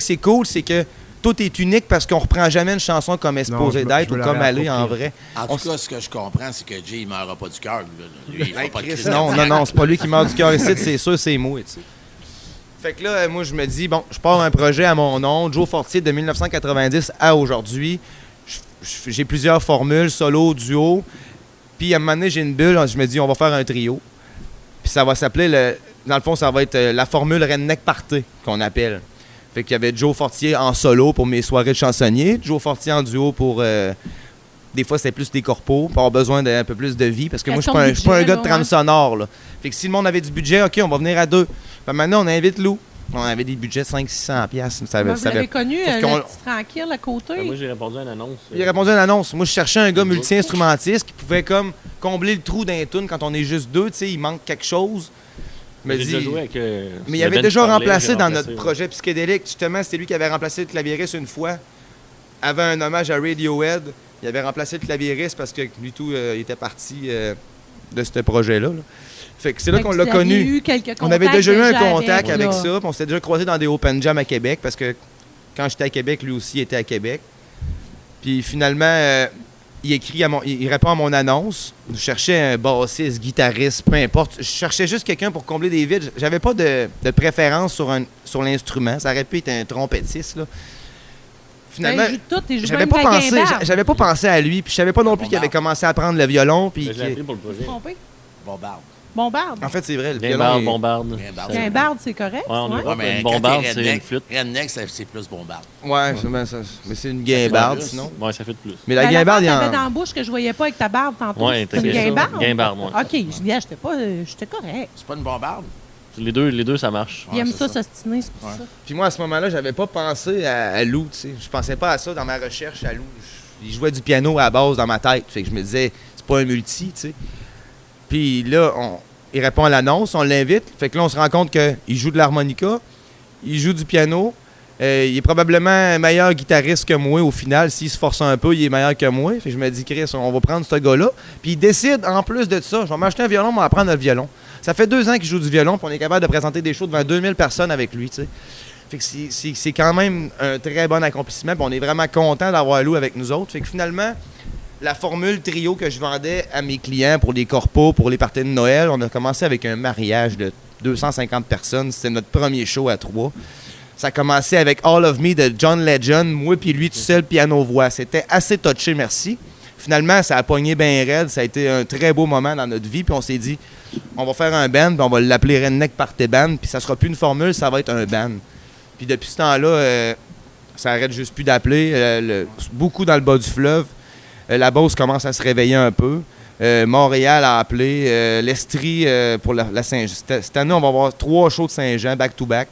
c'est cool, c'est que tout est unique parce qu'on reprend jamais une chanson comme Exposé d'être ou comme Elle est en vrai. En tout cas, ce que je comprends, c'est que Jay, il meurra pas du cœur. Lui, il fera pas de crise. Non, c'est pas lui qui meurt du cœur ici, c'est sûr, c'est moi, tu sais. Fait que là, moi, je me dis, bon, je pars un projet à mon nom, Joe Fortier, de 1990 à aujourd'hui. J'ai plusieurs formules, solo, duo. Puis à un moment donné, j'ai une bulle, je me dis, on va faire un trio. Puis ça va s'appeler, dans le fond, ça va être la formule Redneck Party, qu'on appelle. Fait qu'il y avait Joe Fortier en solo pour mes soirées de chansonnier, Joe Fortier en duo pour... des fois, c'était plus des corpos, pour avoir besoin d'un peu plus de vie, parce que moi, je suis pas un gars de trame sonore, là. Fait que si le monde avait du budget, OK, on va venir à 2. Puis maintenant, on invite Lou. On avait des budgets de 500-600$. Vous l'avez connu, le petit tranquille à côté? Moi, j'ai répondu à une annonce. Il a répondu à une annonce. Moi, je cherchais un gars multi-instrumentiste qui pouvait comme combler le trou d'un tune quand on est juste 2, tu sais, il manque quelque chose. J'ai déjà joué avec, mais il avait déjà remplacé dans notre projet psychédélique. Justement, c'était lui qui avait remplacé le clavieriste une fois. Avant un hommage à Radiohead, il avait remplacé le clavieriste parce que lui tout il était parti de ce projet-là. Là. Fait que c'est là qu'on l'a connu. On avait déjà eu un contact avec ça. Puis on s'était déjà croisés dans des open jam à Québec parce que quand j'étais à Québec, lui aussi était à Québec. Puis finalement, il répond à mon annonce. Je cherchais un bassiste, guitariste, peu importe. Je cherchais juste quelqu'un pour combler des vides. J'avais pas de préférence sur l'instrument. Ça aurait pu être un trompettiste, là. Finalement, j'avais pas pensé à lui. Puis je savais pas non plus qu'il avait commencé à apprendre le violon. Puis j'ai appris pour le projet. Bombarde. En fait, c'est vrai. Bombarde. Guimbarde, c'est correct? Ouais, mais une bombarde, c'est une flûte. Redneck, c'est plus bombarde. Ouais, mais c'est une guimbarde, sinon. Ouais, ça fait de plus. Mais la guimbarde, il y a... dans la bouche que je voyais pas avec ta barbe tantôt. Ouais, c'est une guimbarde? Guimbarde, ouais. OK, j'étais correct. C'est pas une bombarde? Les deux, ça marche. Il aime ça s'ostiner, c'est pour ça. Puis moi, à ce moment-là, j'avais pas pensé à Lou, tu sais. Je pensais pas à ça dans ma recherche à Lou. Il jouait du piano à la base dans ma tête. Fait que je me disais, c'est pas un multi, tu sais. Puis là, il répond à l'annonce, on l'invite. Fait que là, on se rend compte qu'il joue de l'harmonica, il joue du piano. Il est probablement un meilleur guitariste que moi au final. S'il se force un peu, il est meilleur que moi. Fait que je me dis, Chris, on va prendre ce gars-là. Puis il décide, en plus de ça, je vais m'acheter un violon, on va apprendre le violon. Ça fait 2 ans qu'il joue du violon, puis on est capable de présenter des shows devant 2000 personnes avec lui, tu sais. Fait que c'est quand même un très bon accomplissement, puis on est vraiment content d'avoir Lou avec nous autres. Fait que finalement, la formule trio que je vendais à mes clients pour les corpos, pour les parties de Noël, on a commencé avec un mariage de 250 personnes. C'était notre premier show à 3. Ça a commencé avec All of Me de John Legend, moi puis lui tout seul, piano-voix. C'était assez touché, merci. Finalement, ça a pogné bien raide. Ça a été un très beau moment dans notre vie. Puis on s'est dit, on va faire un band, puis on va l'appeler Redneck Party Band. Puis ça sera plus une formule, ça va être un band. Puis depuis ce temps-là, ça arrête juste plus d'appeler. Beaucoup dans le bas du fleuve. La Beauce commence à se réveiller un peu. Montréal a appelé. L'Estrie pour la Saint-Jean. Cette année, on va avoir 3 shows de Saint-Jean, back-to-back.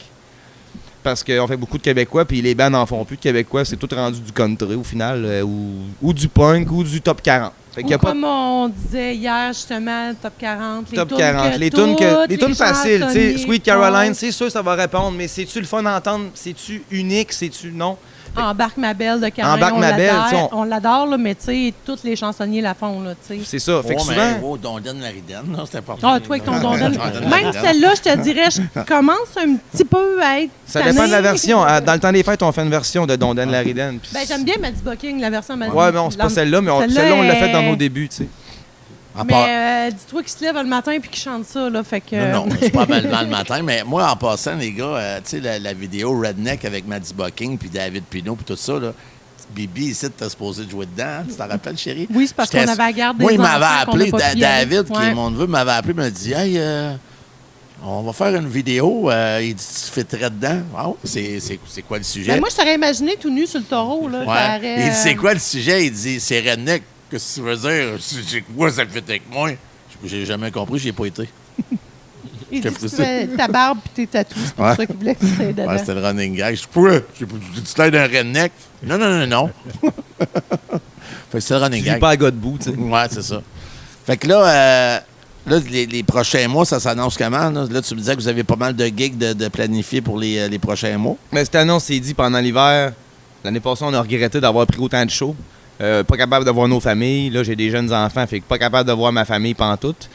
Parce qu'on fait beaucoup de Québécois, puis les bands n'en font plus de Québécois. C'est tout rendu du country, au final, ou du punk, ou du top 40. Fait ou comme on disait hier, justement, top 40. Top 40. Les tunes faciles, tu sais, Sweet Caroline, c'est sûr ça va répondre, mais c'est-tu le fun d'entendre? C'est-tu unique? C'est-tu non? Embarque ma belle de Caroline, on l'adore, là, mais tu sais, tous les chansonniers la font, là, tu sais. C'est ça, fait que souvent... Dondaine Laridène, là, c'est important. Ah, toi avec ton Dondaine. Même celle-là, je te dirais, je commence un petit peu à être ça dépend de la version. Dans le temps des fêtes, on fait une version de Dondaine Laridène. Ben, j'aime bien Maddie Bucking, la version Maddie. Ouais, mais c'est pas celle-là, mais celle-là, on l'a faite dans nos débuts, tu sais. Mais dis-toi qu'il se lève le matin et qu'il chante ça, là, fait que... Non, c'est pas mal le matin, mais moi, en passant, les gars, tu sais, la vidéo Redneck avec Maddie Bucking puis David Pinault puis tout ça, là, Bibi, ici, t'as supposé de jouer dedans. Tu t'en rappelles, chérie? Oui, c'est parce qu'on avait à garder moi, il m'avait appelé, David, qui est mon neveu, m'avait appelé, m'a dit, hey, on va faire une vidéo. Il dit, tu fais très dedans. Wow, c'est quoi le sujet? Ben, moi, je t'aurais imaginé tout nu sur le taureau, là. Ouais. Il dit, c'est quoi le sujet? Il dit, c'est Redneck. Qu'est-ce que tu veux dire? C'est quoi ça fait avec moi? J'ai jamais compris, j'y ai pas été. Il dit que tu fais ta barbe et tes tatous, c'est pour ça qu'il voulait que tu sois dedans. Ouais, c'était le running gag. Je dis, pourquoi? Tu t'aides d'un redneck? Non. Fait que c'est le running gag. Tu vis pas à gars debout, tu sais. Ouais, c'est ça. Fait que là, les prochains mois, ça s'annonce comment? Là, tu me disais que vous avez pas mal de gigs de planifier pour les prochains mois. Mais cette annonce s'est dit pendant l'hiver. L'année passée, on a regretté d'avoir pris autant de shows. Pas capable de voir nos familles. Là, j'ai des jeunes enfants, fait que pas capable de voir ma famille pantoute.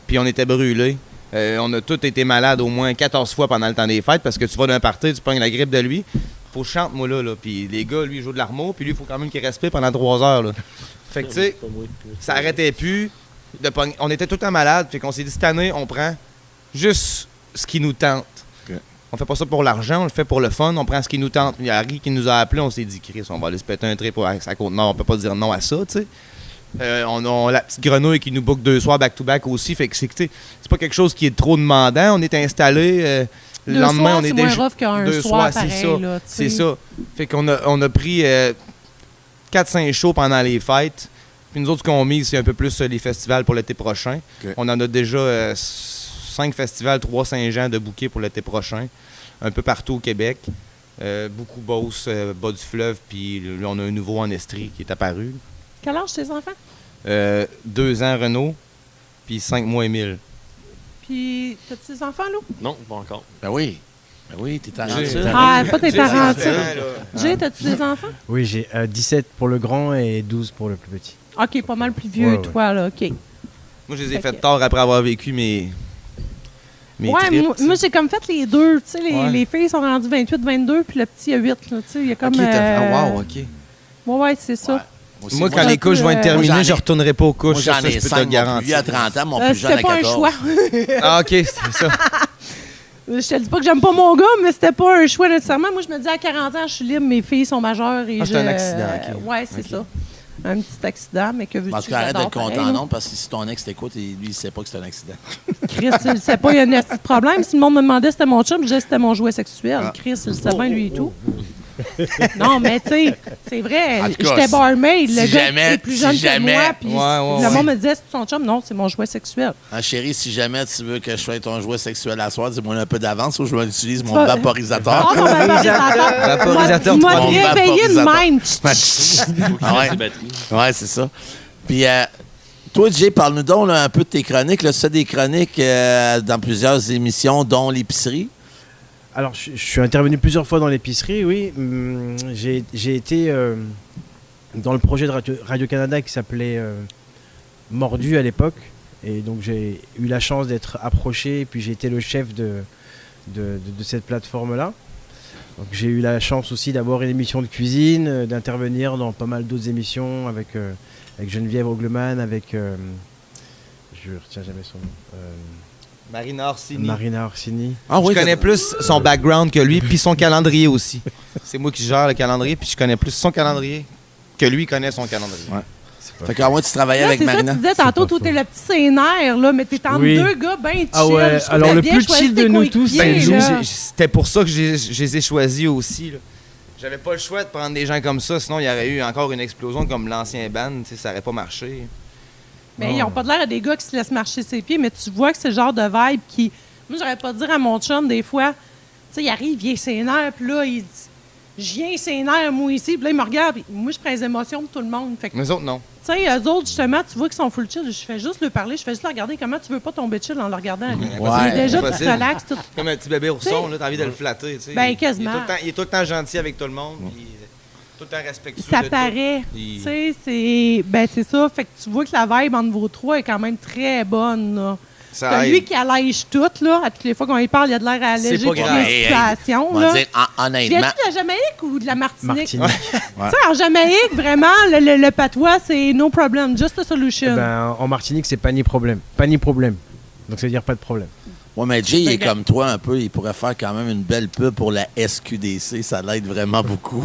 puis on était brûlés. On a tous été malades au moins 14 fois pendant le temps des fêtes parce que tu vas d'un party, tu pognes la grippe de lui. Faut que je chante, moi, là. Puis les gars, lui, ils jouent de l'armeau, puis lui, il faut quand même qu'il respire pendant 3 heures, là. Fait que, tu sais, ça arrêtait plus. On était tout le temps malades, fait qu'on s'est dit, cette année, on prend juste ce qui nous tente. Okay. On fait pas ça pour l'argent, on le fait pour le fun, on prend ce qui nous tente. Il y a Harry qui nous a appelés, on s'est dit, Chris, on va aller se péter un trip à la Côte-Nord, on peut pas dire non à ça, tu sais. On a la petite grenouille qui nous book 2 soirs back-to-back aussi. Fait que c'est pas quelque chose qui est trop demandant. On est installé. Le lendemain, on est déjà. C'est moins rough qu'un 2 soir, soirs, pareil, là, c'est ça. Fait qu'on a pris 4-5 shows pendant les fêtes. Puis nous autres, ce qu'on mise, c'est un peu plus les festivals pour l'été prochain. Okay. On en a déjà 5 festivals, 3 Saint-Jean de bouquets pour l'été prochain. Un peu partout au Québec. Beaucoup Beauce, bas du fleuve. Puis là, on a un nouveau en Estrie qui est apparu. Quel âge tes enfants? 2 ans Renaud, puis 5 mois Émile. Puis, t'as-tu des enfants, Lou? Non, pas encore. Ben oui, t'es talentueux. Ah, pas t'es talentueux. Jay, t'as-tu des enfants? Oui, j'ai 17 pour le grand et 12 pour le plus petit. OK, pas mal plus vieux, toi, là, OK. Moi, je les ai fait tard après avoir vécu mes trips. Moi, j'ai comme fait les deux. Tu sais, les filles sont rendues 28, 22, puis le petit a 8. Tu sais, il y a comme... wow, OK. Ouais, c'est ça. Ouais. Moi, quand les couches vont être terminées, je ne retournerai pas aux couches. Moi, j'en ai 5, mon plus à 30 ans, mon plus jeune à 14. C'était pas un choix. Ah, OK, c'est ça. Je te dis pas que j'aime pas mon gars, mais c'était pas un choix nécessairement. Moi, je me dis à 40 ans, je suis libre, mes filles sont majeures. C'est un accident, OK. Ouais, c'est ça. Un petit accident, mais que veux-tu? Parce qu'arrête d'être content, non, parce que si ton ex t'écoute, lui, il sait pas que c'est un accident. Chris, il sait pas, il y a un petit problème. Si le monde me demandait si c'était mon chum, je disais que c'était mon jouet sexuel. Chris, il sait bien, lui et tout. Non, mais tu sais, c'est vrai. J'étais barmaid, le gars est plus jeune que moi, puis le monde me disait, c'est ton chum? Non, c'est mon jouet sexuel. Ah, chérie, si jamais tu veux que je sois ton jouet sexuel à soir, dis-moi un peu d'avance ou je vais utiliser mon vaporisateur. Oh, ton vaporisateur. Tu m'as réveillé de même. Ouais, c'est ça. Puis, toi, Jay, parle-nous donc là, un peu de tes chroniques. Tu as des chroniques dans plusieurs émissions, dont l'épicerie. Alors, je suis intervenu plusieurs fois dans l'épicerie, oui. J'ai été dans le projet de Radio-Canada qui s'appelait Mordu à l'époque. Et donc, j'ai eu la chance d'être approché. Et puis, j'ai été le chef de cette plateforme-là. Donc, j'ai eu la chance aussi d'avoir une émission de cuisine, d'intervenir dans pas mal d'autres émissions avec Geneviève Ogleman, avec... je ne retiens jamais son nom. Marina Orsini. Ah, oui, je connais plus son background que lui, puis son calendrier aussi. C'est moi qui gère le calendrier, puis je connais plus son calendrier que lui connaît son calendrier. Ouais. Fait qu'à moi, tu travaillais avec Marina. Tu disais tantôt, toi, t'es le petit sénère, là, mais t'es entre deux gars bien chill. Ah ouais, alors le plus chill de nous tous, c'était pour ça que je les ai choisis aussi. Là. J'avais pas le choix de prendre des gens comme ça, sinon il y aurait eu encore une explosion comme l'ancien band, ça aurait pas marché. Mais ils n'ont pas l'air à des gars qui se laissent marcher ses pieds, mais tu vois que c'est le genre de vibe qui... Moi, j'aurais pas dire à mon chum, des fois, tu sais, il arrive, il vient sénère, puis là, il dit « Je viens sénère, moi, ici. » Puis là, il me regarde, puis moi, je prends les émotions de tout le monde. Fait que, mais eux autres, non. Tu sais, eux autres, justement, tu vois qu'ils sont full chill. Je fais juste leur parler, je fais juste leur regarder. Comment tu veux pas tomber chill en le regardant? Ouais, déjà, tu te relaxes. Tout... Comme un petit bébé ourson, là, t'as envie de le flatter, tu sais. Ben, quasiment. Il est tout le temps gentil avec tout le monde, puis tout le temps respectueux. Ça paraît. Tu sais, c'est ça. Fait que tu vois que la vibe entre vos trois est quand même très bonne, là. C'est lui qui allège tout, là. À toutes les fois qu'on y parle, il a de l'air à alléger toutes les situations. On va dire, honnêtement. Viens-tu de la Jamaïque ou de la Martinique? Tu sais, en Jamaïque, vraiment, le patois, c'est no problem, just a solution. Ben, en Martinique, c'est pas ni problème. Pas ni problème. Donc, ça veut dire pas de problème. Ouais, mais Jay, il est comme toi un peu. Il pourrait faire quand même une belle pub pour la SQDC. Ça l'aide vraiment beaucoup.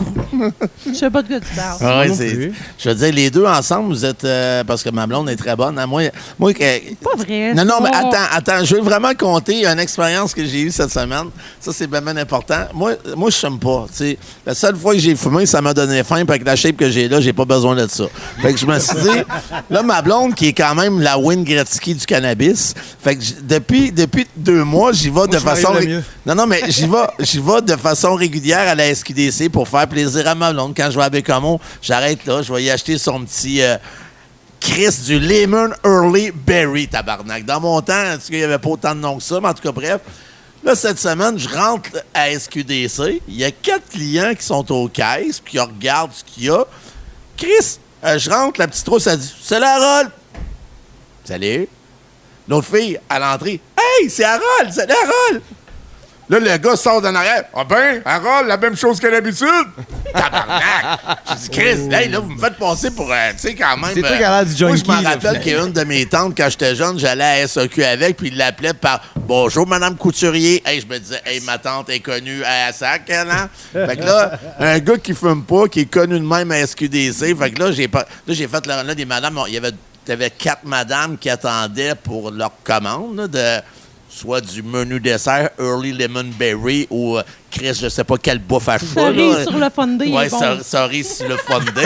Je sais pas de quoi tu parles. Ah, ouais, je veux dire, les deux ensemble, vous êtes... parce que ma blonde est très bonne. Hein, moi, pas vrai. Non, mais attends. Je veux vraiment compter une expérience que j'ai eue cette semaine. Ça, c'est vraiment important. Moi je fume pas. T'sais. La seule fois que j'ai fumé, ça m'a donné faim. Puis avec la shape que j'ai là, j'ai pas besoin de ça. Fait que je me suis dit... Là, ma blonde, qui est quand même la Wayne Gretzky du cannabis, fait que depuis 2 mois, j'y vais de façon... Non, mais j'y vais de façon régulière à la SQDC pour faire plaisir à ma blonde. Quand je vais à Bécamo, j'arrête là, je vais y acheter son petit Chris du Lemon Early Berry, tabarnak. Dans mon temps, en tout cas, il n'y avait pas autant de noms que ça, mais en tout cas, bref. Là, cette semaine, je rentre à SQDC. Il y a 4 clients qui sont aux caisses, puis qui regardent ce qu'il y a. Chris, je rentre, la petite trousse, elle dit « C'est la rolle! » Salut! L'autre fille, à l'entrée, « Hey, c'est Harold! C'est Harold! » Là, le gars sort d'en arrière. « Ah ben, Harold, la même chose qu'à l'habitude! » Tabarnak! J'ai dit, Chris, hey, là, vous me faites passer pour, tu sais, quand même... C'est toi qui as l'air du junkie. Moi, je me rappelle qu'il y a une de mes tantes, quand j'étais jeune, j'allais à SAQ avec, puis il l'appelait par « Bonjour, Madame Couturier. » Hey, je me disais, « Hey, ma tante est connue à SAC, elle, hein? » Fait que là, un gars qui fume pas, qui est connu de même à SQDC, fait que là, j'ai fait là, des madames, il y avait 4 madames qui attendaient pour leur commande, là, de... soit du menu dessert, Early Lemon Berry ou Chris, je sais pas quelle bouffe à chaud. Cerise sur le fondé. Ouais, bon. cerise sur le fondé.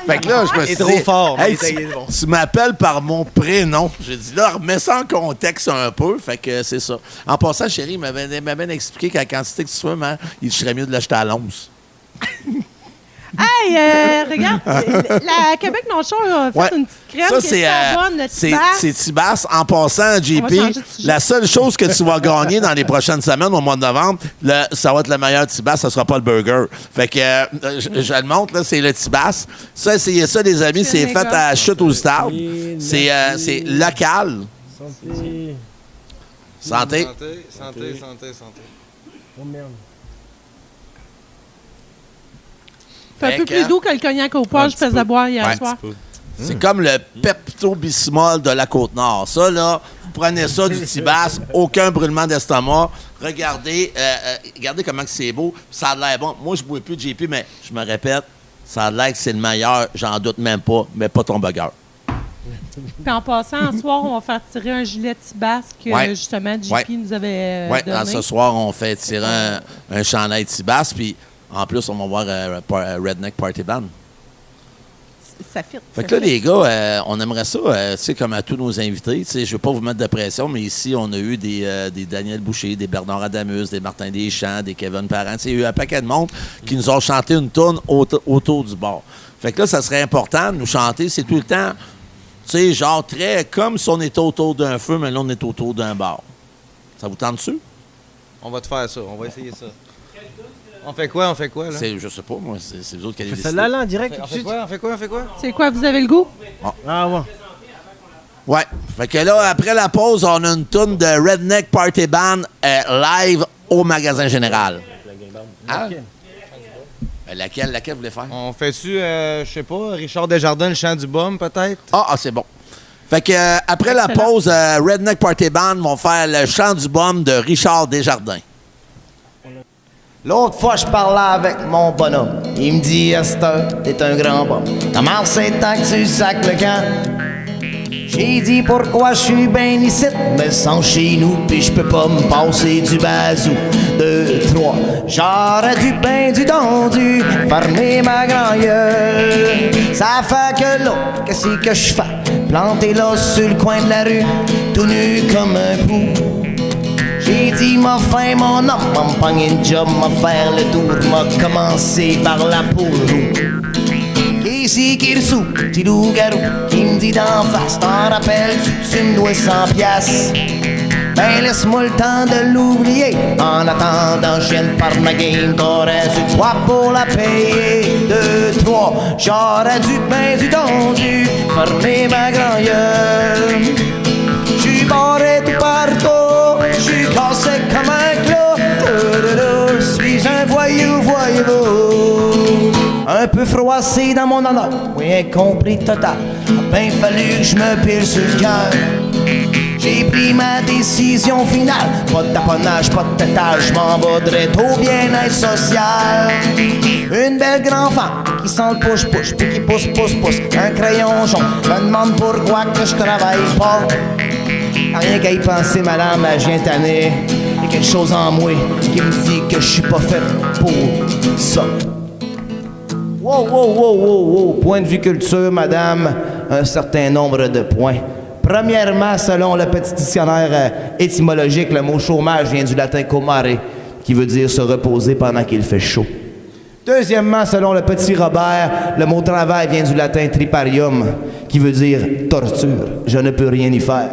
Fait que là, je me suis dit... trop fort, mais Hey, tu m'appelles par mon prénom. J'ai dit, là, remets ça en contexte un peu. Fait que c'est ça. En passant, chérie, il m'avait bien expliqué qu'à la quantité que tu fumes, hein, il serait mieux de l'acheter à l'once. Hey, regarde, la Québec Non Show a fait une petite crème ça, qui est super bonne, le Tibasse. C'est Tibasse. En passant, JP, changer de sujet. la seule chose que tu vas gagner dans les prochaines semaines, au mois de novembre, ça va être le meilleur Tibasse, ça sera pas le burger. Fait que, je le montre, là, c'est le Tibasse. Ça, essayez ça, les amis, c'est fait à Chute au Stade. C'est local. Santé. Santé. Oh merde. C'est un peu plus doux que le cognac au poivre que je faisais boire hier soir. C'est comme le Pepto-Bismol de la Côte-Nord. Ça, là, vous prenez ça du Tibasse, aucun brûlement d'estomac. Regardez comment c'est beau. Ça a l'air bon. Moi, je ne bois plus de JP, mais je me répète, ça a l'air que c'est le meilleur. J'en doute même pas, mais pas ton burger. Puis en passant, ce soir, on va faire tirer un gilet Tibasse que, justement, JP nous avait donné. Ce soir, on fait tirer un chandail Tibasse, puis en plus, on va voir Redneck Party Band. Ça fit. Fait que là, les gars, on aimerait ça, tu sais, comme à tous nos invités. Tu sais, je veux pas vous mettre de pression, mais ici, on a eu des Daniel Boucher, des Bernard Adamus, des Martin Deschamps, des Kevin Parent. Tu sais, il y a eu un paquet de monde qui nous ont chanté une tourne autour du bar. Fait que là, ça serait important de nous chanter. C'est tout le temps, tu sais, genre très comme si on était autour d'un feu, mais là, on est autour d'un bar. Ça vous tente dessus? On va te faire ça. On va essayer ça. On fait quoi, là? Je sais pas, moi. C'est vous autres qui allez décider. Celle-là, là, en direct, tout On de fait suite. quoi? C'est quoi, vous avez le goût? Ah, ouais. Ouais. Fait que là, après la pause, on a une tourne de Redneck Party Band live au Magasin Général. Ah. Laquelle vous voulez faire? On fait-tu, je sais pas, Richard Desjardins, le chant du bum, peut-être? Ah, c'est bon. Fait que après la pause, Redneck Party Band vont faire le chant du bum de Richard Desjardins. L'autre fois, je parlais avec mon bonhomme. Il me dit, Esther, t'es un grand bon. Comment c'est temps que tu sacs le camp? J'ai dit, pourquoi je suis ben ici? Me sens chez nous, puis je peux pas me passer du bazou. 2, 3, j'aurais du pain, du dondu, fermer ma grand gueule. Ça fait que là, qu'est-ce que je fais? Planté là sur le coin de la rue, tout nu comme un pou. J'ai dit, m'a faim, mon homme, m'a pogné une job, m'a faire le tour, m'a commencé par la poule. Ici qui le sou, petit loup-garou, qui me dit d'en face, t'en rappelles-tu, tu me dois 100 piastres. Ben laisse-moi le temps de l'oublier, en attendant, je viens de par ma game, t'aurais du poids pour la payer. 2, 3, j'aurais du pain, du dondu, fermer ma grand gueule. J'suis barré tout partout, j'suis cassé comme un clou. Je suis un voyou. Un peu froissé dans mon honneur, oui, incompris total. A bien fallu que je me pile sur le cœur. J'ai pris ma décision finale. Pas de taponnage, pas de tétage, je m'en vais direct au bien-être social. Une belle grande femme qui sent le push-push, puis qui pousse. Un crayon jaune me demande pourquoi que je travaille pas. Rien qu'à y penser, madame, je viens tanner. Il y a quelque chose en moi qui me dit que je suis pas fait pour ça. Wow. Point de vue culture, madame, un certain nombre de points. Premièrement, selon le petit dictionnaire étymologique, le mot chômage vient du latin comare, qui veut dire se reposer pendant qu'il fait chaud. Deuxièmement, selon le petit Robert, le mot travail vient du latin triparium, qui veut dire torture. Je ne peux rien y faire.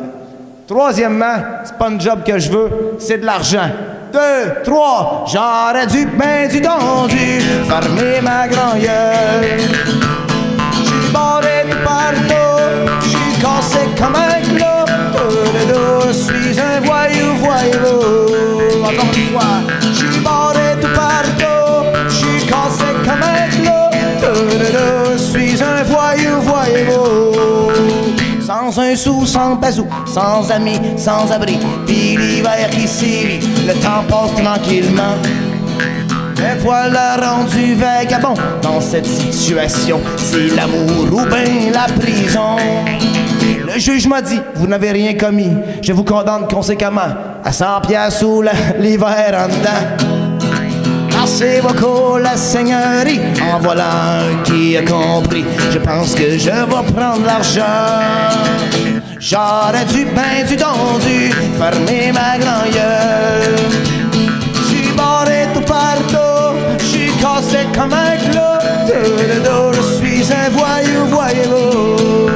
Troisièmement, c'est pas un job que je veux, c'est de l'argent. 2, 3, j'aurais du pain, du dondu, fermer ma grand gueule. J'suis barré de partout, j'suis cassé comme un clou. suis un voyou, voyez-vous. Encore une fois, je suis barré tout partout, je suis cassé comme un clou. Je suis un voyou, voyez-vous. Sans un sou, sans bazou, sans amis, sans abri. Puis l'hiver qui sévit, le temps passe tranquillement. Me voilà rendu vagabond dans cette situation. C'est l'amour ou bien la prison. Le juge m'a dit, vous n'avez rien commis. Je vous condamne conséquemment à 100 piastres sous l'hiver en dedans. Merci beaucoup la seigneurie. En voilà un qui a compris. Je pense que je vais prendre l'argent. J'aurais dû du don dû fermer ma grand gueule. J'suis barré tout partout, j'suis cassé comme un clou. Je suis un voyou, voyez-vous.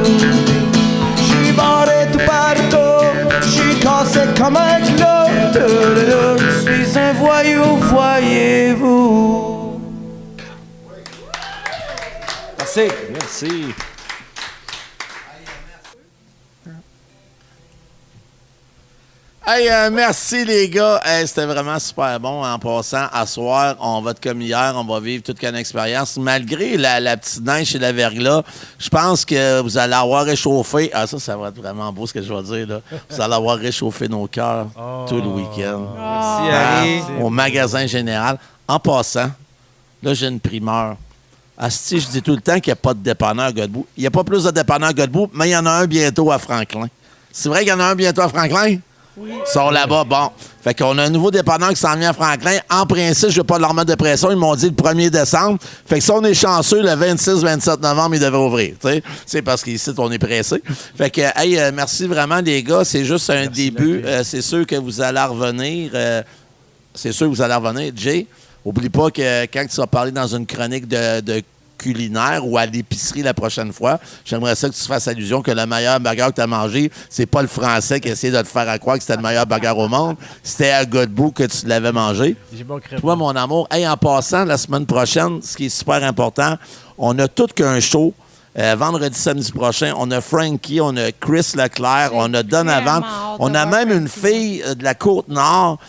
J'suis barré tout partout, j'suis cassé comme un clou. Je suis un voyou, voyez-vous. Merci. Merci. Hey, merci les gars. Hey, c'était vraiment super bon. En passant, à soir, on va être comme hier, on va vivre toute une expérience. Malgré la petite neige et la verglas, je pense que vous allez avoir réchauffé. Ah, ça va être vraiment beau ce que je vais dire, là. Vous allez avoir réchauffé nos cœurs tout le week-end. Merci, Harry. Au magasin général. En passant, là, j'ai une primeur. Asti, je dis tout le temps qu'il n'y a pas de dépanneur à Godbout. Il n'y a pas plus de dépanneur à Godbout, mais il y en a un bientôt à Franklin. C'est vrai qu'il y en a un bientôt à Franklin? Oui. Ils sont là-bas, bon. Fait qu'on a un nouveau dépanneur qui s'en vient à Franklin. En principe, je ne vais pas leur mettre de pression. Ils m'ont dit le 1er décembre. Fait que si on est chanceux, le 26-27 novembre, ils devraient ouvrir. C'est parce qu'ici, on est pressé. Fait que, hey, merci vraiment, les gars. C'est juste un début. C'est sûr que vous allez revenir. Jay, oublie pas que quand tu vas parler dans une chronique de culinaire ou à l'épicerie la prochaine fois, j'aimerais ça que tu fasses allusion que le meilleur burger que tu as mangé, c'est pas le français qui essaie de te faire croire que c'était le meilleur burger au monde. C'était à Godbout que tu l'avais mangé. Toi, mon amour, hey, en passant, la semaine prochaine, ce qui est super important, on a tout qu'un show. Vendredi, samedi prochain, on a Frankie, on a Chris Leclerc, on a Donovan. On a même une fille de la Côte-Nord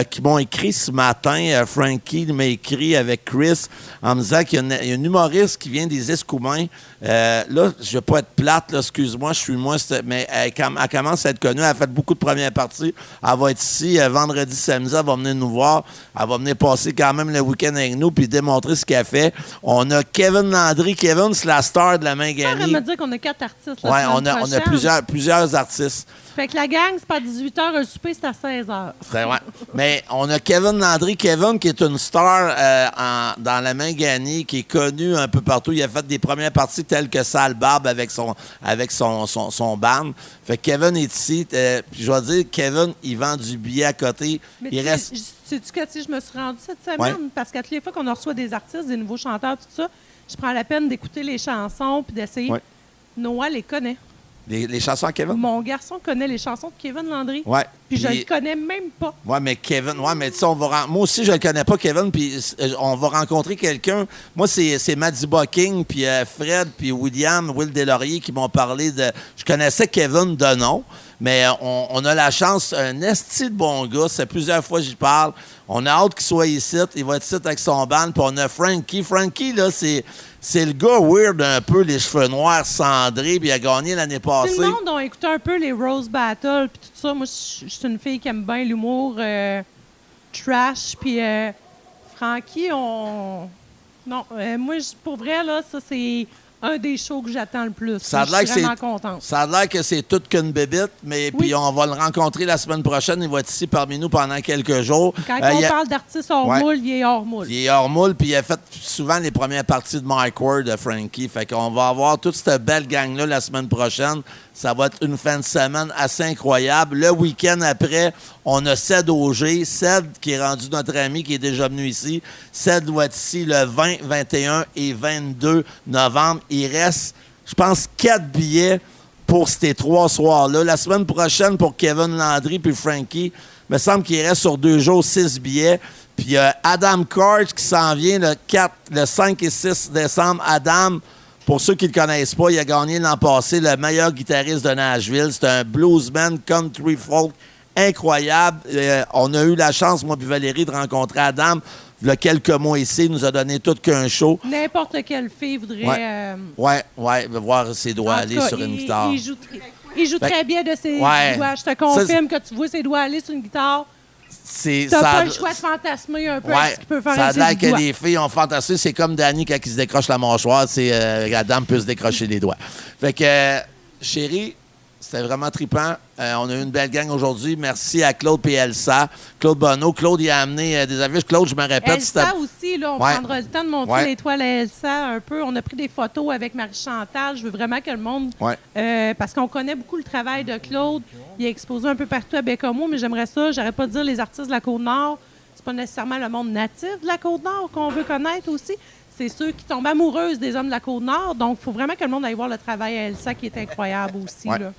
qui m'ont écrit ce matin. Frankie m'a écrit avec Chris en me disant qu'il y a une humoriste qui vient des Escoumins. Là, je ne vais pas être plate, là, excuse-moi, je suis moi, mais elle commence à être connue. Elle a fait beaucoup de premières parties. Elle va être ici vendredi, samedi. Elle va venir nous voir. Elle va venir passer quand même le week-end avec nous puis démontrer ce qu'elle fait. On a Kevin Landry. Kevin, c'est la star de la main gagnée. Ça me dire qu'on a 4 artistes. Oui, on a plusieurs artistes. Fait que la gang, c'est pas à 18h, un souper, c'est à 16h. C'est vrai. Mais on a Kevin Landry. Kevin, qui est une star dans la main gagnée, qui est connu un peu partout. Il a fait des premières parties telles que Sale Barbe avec son band. Fait que Kevin est ici. Puis je vais dire, Kevin, il vend du billet à côté. Mais il reste... Sais-tu que je me suis rendue cette semaine? Ouais. Parce qu'à toutes les fois qu'on reçoit des artistes, des nouveaux chanteurs, tout ça, je prends la peine d'écouter les chansons puis d'essayer. Ouais. Noah les connaît. Les chansons à Kevin? Mon garçon connaît les chansons de Kevin Landry. Oui. Puis je le connais même pas. Oui, mais Kevin, mais tu sais, moi aussi, je le connais pas, Kevin, puis on va rencontrer quelqu'un. Moi, c'est Maddie Bucking, puis Fred, puis Will Deslauriers qui m'ont parlé de... Je connaissais Kevin de nom, mais on a la chance, un esti de bon gars, c'est plusieurs fois que j'y parle. On a hâte qu'il soit ici, il va être ici avec son band, puis on a Frankie. Frankie, là, c'est le gars weird un peu, les cheveux noirs cendrés, puis il a gagné l'année passée. Si le monde a écouté un peu les Rose Battle, puis tout ça, moi, je suis une fille qui aime bien l'humour trash, puis Frankie, Non, moi, pour vrai, là, ça, c'est un des shows que j'attends le plus. Je suis vraiment contente. Ça a l'air que c'est toute qu'une bébite, mais puis on va le rencontrer la semaine prochaine. Il va être ici parmi nous pendant quelques jours. Quand on parle d'artiste hors moule, il est hors moule. Il est hors moule, puis il a fait souvent les premières parties de Mike Ward de Frankie. Fait qu'on va avoir toute cette belle gang-là la semaine prochaine. Ça va être une fin de semaine assez incroyable. Le week-end après, on a Ced Auger. Ced, qui est rendu notre ami, qui est déjà venu ici. Ced doit être ici le 20, 21 et 22 novembre. Il reste, je pense, 4 billets pour ces 3 soirs-là. La semaine prochaine, pour Kevin Landry puis Frankie, il me semble qu'il reste sur 2 jours 6 billets. Puis il y a Adam Karch qui s'en vient le 5 et 6 décembre. Adam... Pour ceux qui ne le connaissent pas, il a gagné l'an passé le meilleur guitariste de Nashville. C'est un bluesman country folk incroyable. On a eu la chance, moi puis Valérie, de rencontrer Adam il y a quelques mois ici. Il nous a donné tout qu'un show. N'importe quelle fille voudrait... Ouais, voir ses doigts aller sur une guitare. Il joue très bien de ses doigts. Je te confirme que tu vois ses doigts aller sur une guitare. T'as pas le choix de fantasmer un peu avec ce qu'il peut faire. Ça a l'air que les filles ont fantasmé. C'est comme Danny quand il se décroche la mâchoire. Adam peut se décrocher les doigts. Fait que, chérie, c'était vraiment trippant. On a eu une belle gang aujourd'hui. Merci à Claude et Elsa. Claude Bonneau. Claude, il a amené des affiches. Claude, je me répète. Elsa aussi, là, on prendra le temps de montrer l'étoile à Elsa un peu. On a pris des photos avec Marie-Chantal. Je veux vraiment que le monde... parce qu'on connaît beaucoup le travail de Claude. Il est exposé un peu partout à Bécomo, mais j'aimerais ça. J'arrête pas de dire les artistes de la Côte-Nord. C'est pas nécessairement le monde natif de la Côte-Nord qu'on veut connaître aussi. C'est ceux qui tombent amoureuses des hommes de la Côte-Nord. Donc, il faut vraiment que le monde aille voir le travail à Elsa, qui est incroyable aussi. Là.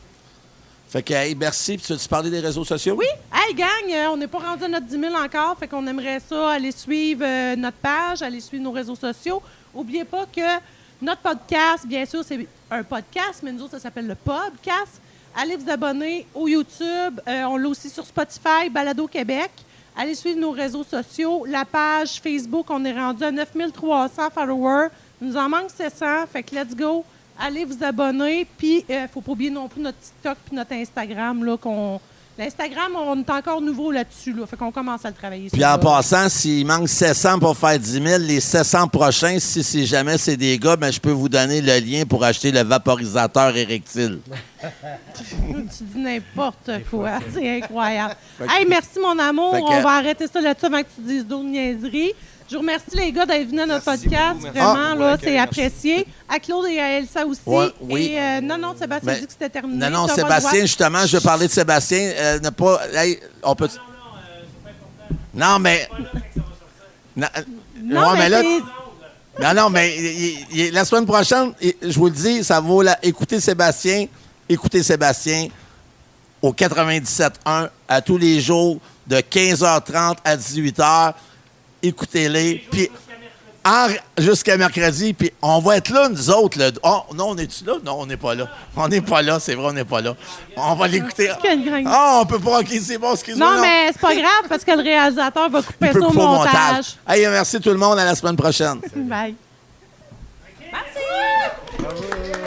Fait que, hey, merci. Puis, tu veux parler des réseaux sociaux? Oui. Hey, gang, on n'est pas rendu à notre 10 000 encore. Fait qu'on aimerait ça aller suivre notre page, aller suivre nos réseaux sociaux. N'oubliez pas que notre podcast, bien sûr, c'est un podcast, mais nous autres, ça s'appelle le podcast. Allez vous abonner au YouTube. On l'a aussi sur Spotify, Balado Québec. Allez suivre nos réseaux sociaux. La page Facebook, on est rendu à 9300 followers. Il nous en manque 700. Fait que let's go. Allez vous abonner. Puis, il ne faut pas oublier non plus notre TikTok puis notre Instagram. L'Instagram, on est encore nouveau là-dessus. Là. Fait qu'on commence à le travailler. Puis en passant, s'il manque 700 pour faire 10 000, les 700 prochains, si jamais c'est des gars, ben, je peux vous donner le lien pour acheter le vaporisateur érectile. Tu dis n'importe quoi. C'est incroyable. Hey, merci, mon amour. On va arrêter ça là-dessus avant que tu dises d'autres niaiseries. Je vous remercie, les gars, d'être venus à notre podcast. Vraiment, là, c'est apprécié. À Claude et à Elsa aussi. Oui. Et non, Sébastien a dit que c'était terminé. Non, Sébastien, justement, je veux parler de Sébastien. On peut... Non, mais... Non, mais là... Non, mais la semaine prochaine, je vous le dis, ça vaut écouter Sébastien au 97.1 à tous les jours de 15h30 à 18h. Écoutez-les. Puis jusqu'à mercredi. Puis on va être là, nous autres. Là. Oh, non, on est-tu là? Non, on n'est pas là. On n'est pas là, c'est vrai, on n'est pas là. On va l'écouter. On peut pas. OK, c'est bon, excuse-moi. Non, mais c'est pas grave parce que le réalisateur va couper ça au montage. Hey, merci tout le monde. À la semaine prochaine. Bye. Merci!